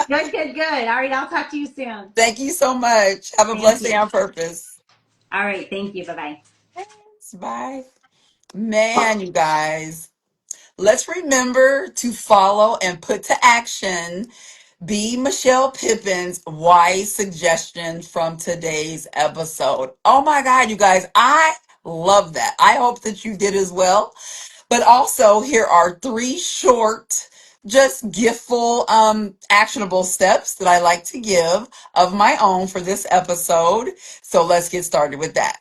Speaker 2: Good, good, good. All right, I'll talk to you soon.
Speaker 1: Thank you so much. Have a
Speaker 2: Thank
Speaker 1: blessed day
Speaker 2: you.
Speaker 1: on purpose.
Speaker 2: All right, thank you. Bye bye.
Speaker 1: Thanks. Bye. Man, you guys, let's remember to follow and put to action B. Michelle Pippin's wise suggestion from today's episode. Oh my God, you guys, I love that. I hope that you did as well. But also, here are 3 short, just giftful, actionable steps that I like to give of my own for this episode. So let's get started with that.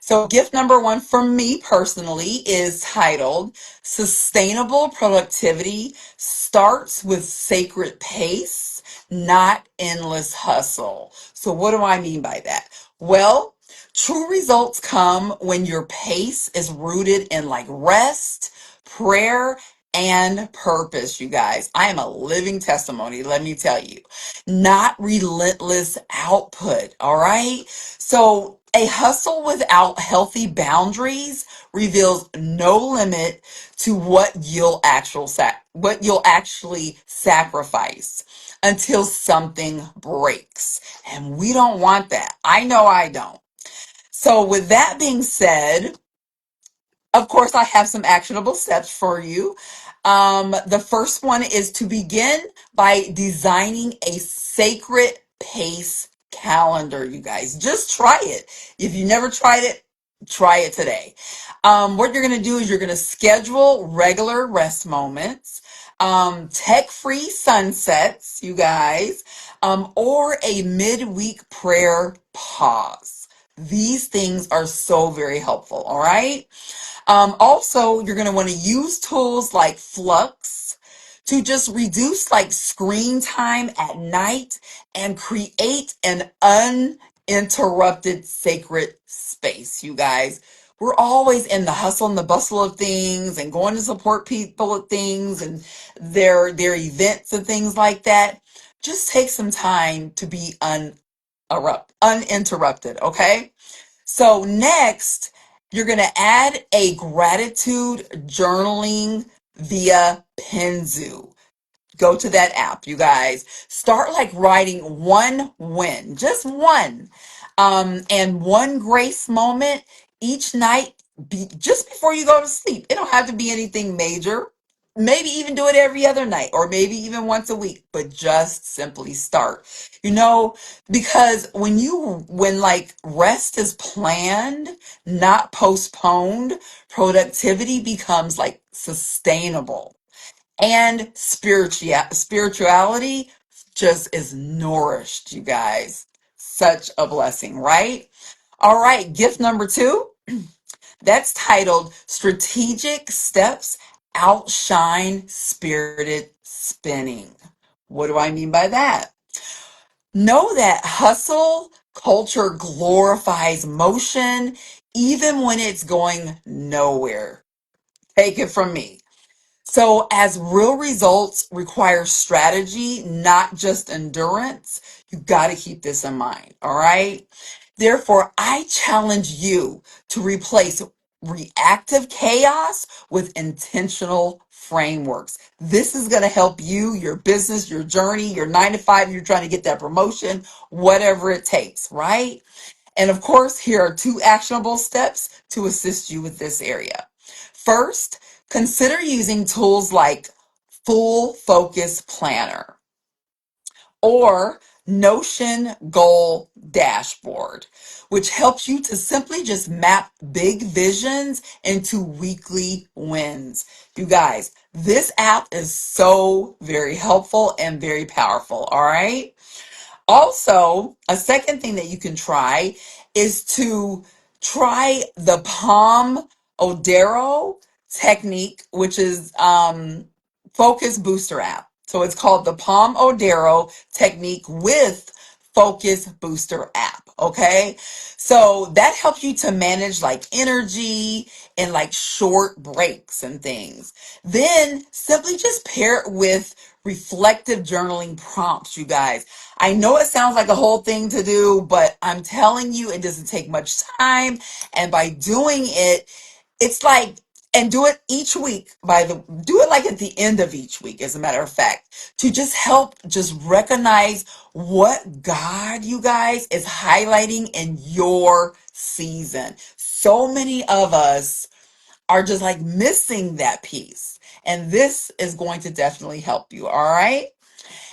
Speaker 1: So, gift number 1 for me personally is titled Sustainable Productivity Starts with Sacred Pace, Not Endless Hustle. So, what do I mean by that? Well, true results come when your pace is rooted in like rest, prayer, and purpose, you guys. I am a living testimony, let me tell you. Not relentless output, all right? So, a hustle without healthy boundaries reveals no limit to what you'll actually sacrifice until something breaks. And we don't want that. I know I don't. So, with that being said, of course, I have some actionable steps for you. The first one is to begin by designing a sacred pace calendar, you guys. Just try it. If you never tried it, try it today. What you're going to do is you're going to schedule regular rest moments, tech free sunsets, you guys, or a midweek prayer pause. These things are so very helpful. All right. Also, you're going to want to use tools like Flux to just reduce like screen time at night and create an uninterrupted sacred space, you guys. We're always in the hustle and the bustle of things and going to support people at things and their events and things like that. Just take some time to be uninterrupted, okay? So next, you're going to add a gratitude journaling via Penzu. Go to that app, you guys. Start like writing one win, just one, and one grace moment each night, just before you go to sleep. It don't have to be anything major. Maybe even do it every other night, or maybe even once a week, but just simply start. You know, because when like rest is planned, not postponed, productivity becomes like sustainable, and spirituality just is nourished, you guys. Such a blessing, right? All right, gift number 2, that's titled Strategic Steps Outshine Spirited Spinning. What do I mean by that? Know that hustle culture glorifies motion even when it's going nowhere. Take it from me. So, as real results require strategy, not just endurance, you got to keep this in mind. All right. Therefore, I challenge you to replace reactive chaos with intentional frameworks. This is going to help you, your business, your journey, your 9 to 5, you're trying to get that promotion, whatever it takes, right? And of course, here are 2 actionable steps to assist you with this area. First, consider using tools like Full Focus Planner or Notion Goal Dashboard, which helps you to simply just map big visions into weekly wins. You guys, this app is so very helpful and very powerful. All right. Also, a second thing that you can try is to try the Pomodoro technique, which is Focus Booster app. So it's called the Pomodoro technique with Focus Booster app. Okay. So that helps you to manage like energy and like short breaks and things. Then simply just pair it with reflective journaling prompts, you guys. I know it sounds like a whole thing to do, but I'm telling you, it doesn't take much time. And by doing it, it's like, and do it each week do it like at the end of each week, as a matter of fact, to just help just recognize what God, you guys, is highlighting in your season. So many of us are just like missing that piece. And this is going to definitely help you. All right.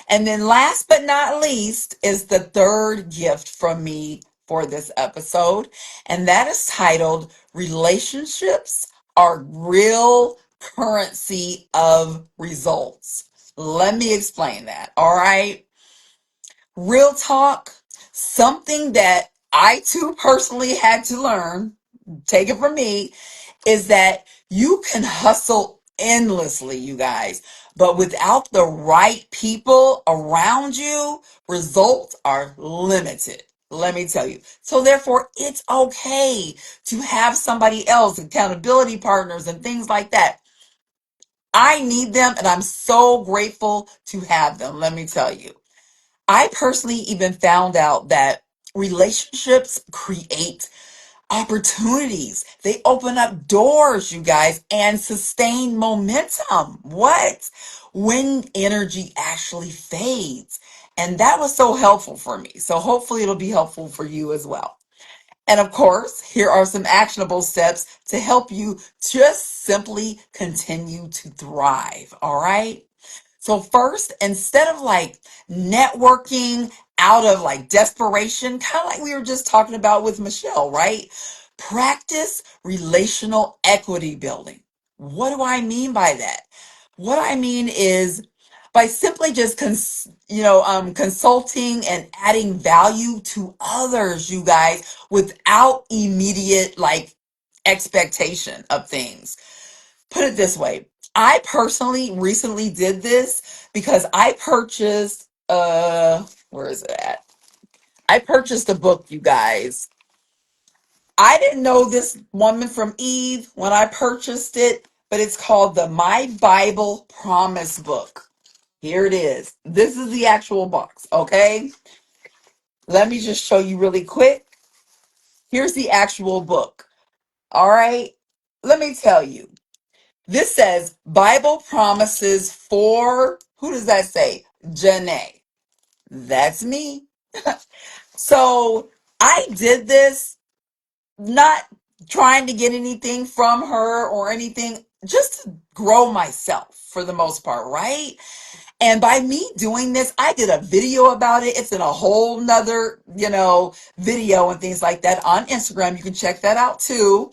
Speaker 1: And then last but not least is the third gift from me for this episode. And that is titled Relationships Are Real Currency of Results. Let me explain that. All right. Real talk, something that I too personally had to learn, take it from me, is that you can hustle endlessly, you guys, but without the right people around you, results are limited. Let me tell you. So therefore, it's okay to have somebody else, accountability partners and things like that. I need them and I'm so grateful to have them. Let me tell you. I personally even found out that relationships create opportunities. They open up doors, you guys, and sustain momentum. What? When energy actually fades. And that was so helpful for me. So hopefully it'll be helpful for you as well. And of course, here are some actionable steps to help you just simply continue to thrive. All right. So first, instead of like networking out of like desperation, kind of like we were just talking about with Michelle, right? Practice relational equity building. What do I mean by that? What I mean is by simply just consulting and adding value to others, you guys, without immediate like expectation of things. Put it this way. I personally recently did this because I purchased where is it at? I purchased a book, you guys. I didn't know this woman from Eve when I purchased it, but it's called the My Bible Promise Book. Here it is. This is the actual box, okay? Let me just show you really quick. Here's the actual book. All right? Let me tell you. This says Bible Promises for, who does that say? Jenée. That's me. So I did this not trying to get anything from her or anything, just to grow myself for the most part, right? And by me doing this, I did a video about it. It's in a whole nother, video and things like that on Instagram. You can check that out too.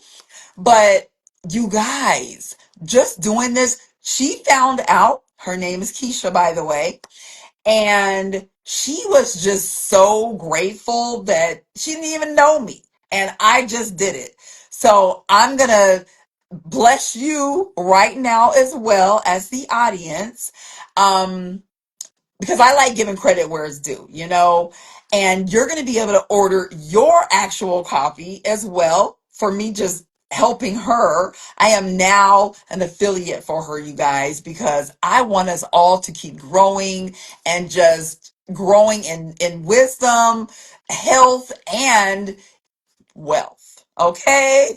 Speaker 1: But you guys, just doing this, she found out, her name is Keisha, by the way, and she was just so grateful that she didn't even know me. And I just did it. So I'm going to bless you right now as well as the audience. Because I like giving credit where it's due. And you're going to be able to order your actual copy as well for me just helping her. I am now an affiliate for her, you guys, because I want us all to keep growing and just growing in wisdom, health, and wealth. Okay?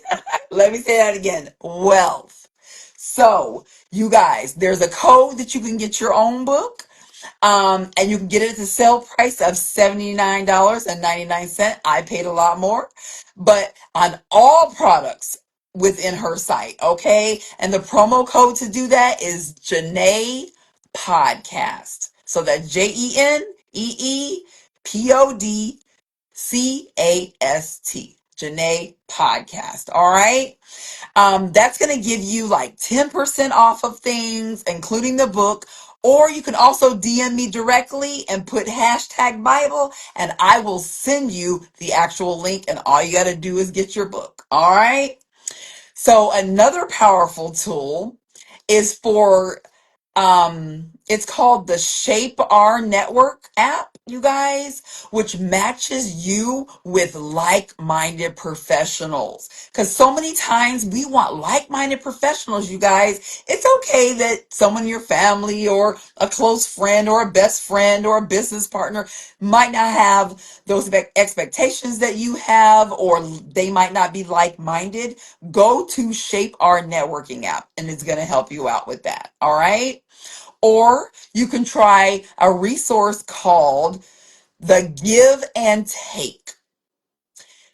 Speaker 1: Let me say that again. Wealth. So, you guys, there's a code that you can get your own book. And you can get it at the sale price of $79.99. I paid a lot more, but on all products within her site, okay? And the promo code to do that is Jenée Podcast. So that's JeneePodcast. Jenée Podcast. All right. That's going to give you like 10% off of things, including the book. Or you can also DM me directly and put hashtag Bible, and I will send you the actual link. And all you got to do is get your book. All right. So another powerful tool is for it's called the Shape Our Network app, you guys, which matches you with like-minded professionals. Because so many times we want like-minded professionals, you guys. It's okay that someone in your family or a close friend or a best friend or a business partner might not have those expectations that you have, or they might not be like-minded. Go to Shape Our Networking app, and it's going to help you out with that. All right. Or you can try a resource called the Give and Take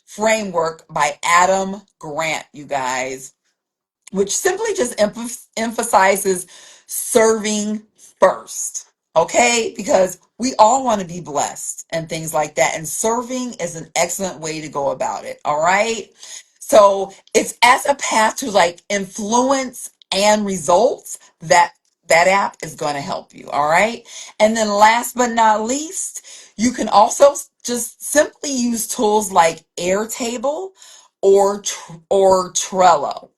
Speaker 1: Framework by Adam Grant, you guys, which simply just emphasizes serving first. Okay? Because we all want to be blessed and things like that. And serving is an excellent way to go about it. All right? So it's as a path to like influence and results that app is going to help you. All right. And then last but not least, you can also just simply use tools like Airtable or Trello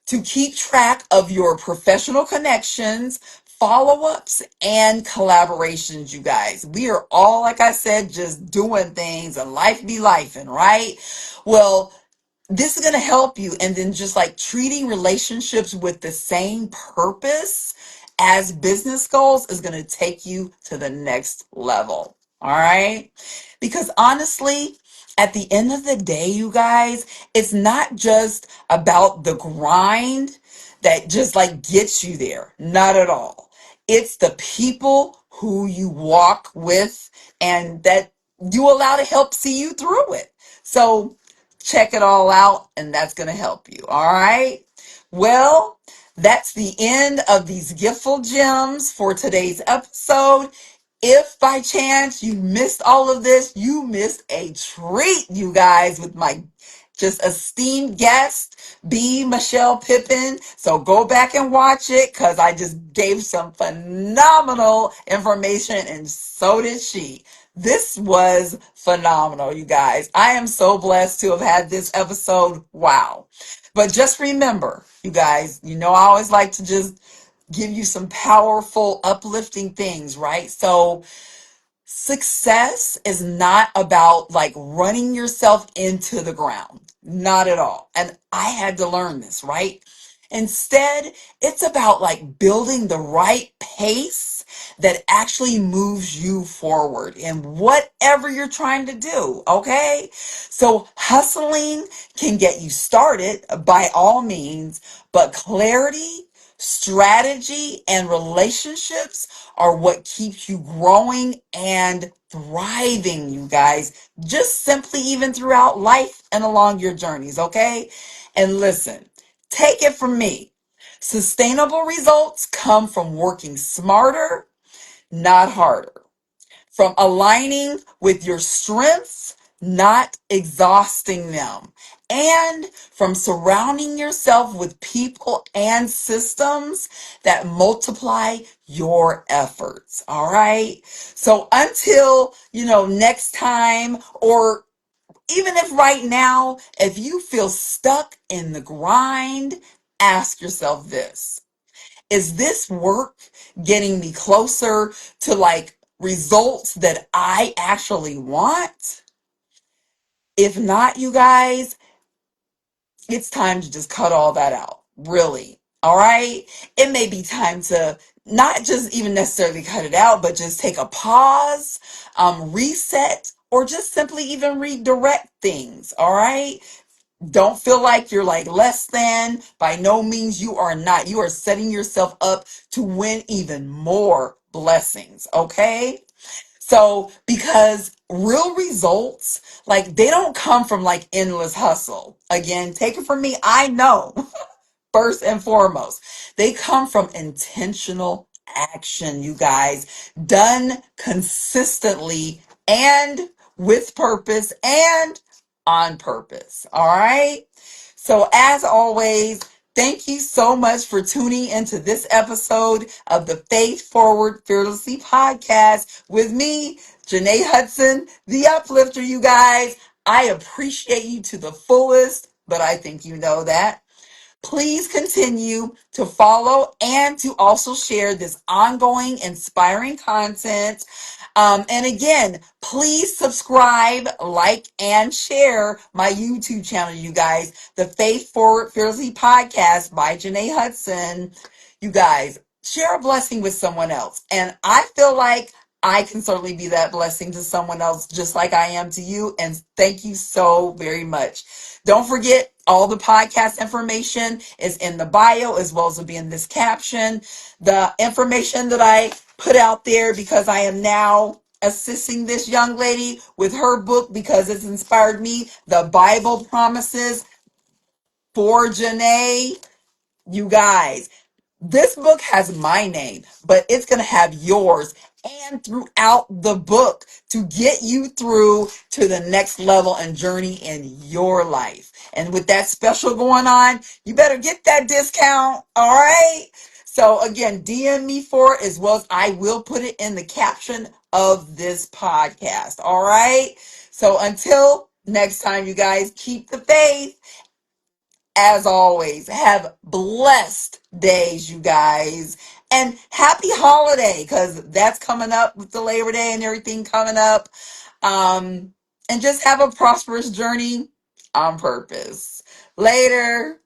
Speaker 1: to keep track of your professional connections, follow-ups, and collaborations, you guys. We are all, like I said, just doing things and life be lifing, right? Well, this is going to help you. And then just like treating relationships with the same purpose as business goals is going to take you to the next level. All right. Because honestly, at the end of the day, you guys, it's not just about the grind that just like gets you there. Not at all. It's the people who you walk with and that you allow to help see you through it. So check it all out, and that's going to help you. All right. Well, that's the end of these giftful gems for today's episode. If by chance you missed all of this, you missed a treat, you guys, with my just esteemed guest, B. Michelle Pippin. So go back and watch it because I just gave some phenomenal information and so did she. This was phenomenal, you guys. I am so blessed to have had this episode. Wow. But just remember, you guys, I always like to just give you some powerful, uplifting things, right? So success is not about like running yourself into the ground. Not at all. And I had to learn this, right? Instead, it's about like building the right pace that actually moves you forward in whatever you're trying to do. Okay. So hustling can get you started by all means, but clarity, strategy, and relationships are what keeps you growing and thriving, you guys, just simply even throughout life and along your journeys, okay? And listen, take it from me. Sustainable results come from working smarter, not harder, from aligning with your strengths, not exhausting them, and from surrounding yourself with people and systems that multiply your efforts. All right. So until, next time, or even if right now, if you feel stuck in the grind, ask yourself this. Is this work getting me closer to like results that I actually want? If not, you guys, it's time to just cut all that out. Really. All right. It may be time to not just even necessarily cut it out, but just take a pause, reset, or just simply even redirect things. All right. Don't feel like you're like less than. By no means you are not. You are setting yourself up to win even more blessings. Okay. So because real results, like they don't come from like endless hustle. Again, take it from me. I know. First and foremost, they come from intentional action, you guys, done consistently and with purpose and on purpose. All right. So as always, thank you so much for tuning into this episode of the Faith Forward Fearlessly podcast with me, Jenée Hudson, the Uplifter, you guys. I appreciate you to the fullest, but I think you know that. Please continue to follow and to also share this ongoing inspiring content. And again, please subscribe, like, and share my YouTube channel, you guys. The Faith Forward Fearlessly podcast by Jenée Hudson. You guys, share a blessing with someone else. And I feel like I can certainly be that blessing to someone else just like I am to you. And thank you so very much. Don't forget, all the podcast information is in the bio as well as will be in this caption. The information that I put out there because I am now assisting this young lady with her book because it's inspired me, The Bible Promises for Jenée. You guys, this book has my name, but it's going to have yours and throughout the book to get you through to the next level and journey in your life. And with that special going on, you better get that discount. All right. So again, DM me for it as well as I will put it in the caption of this podcast. All right. So until next time, you guys, keep the faith. As always, have blessed days, you guys. And happy holiday, because that's coming up with the Labor Day and everything coming up. And just have a prosperous journey on purpose. Later.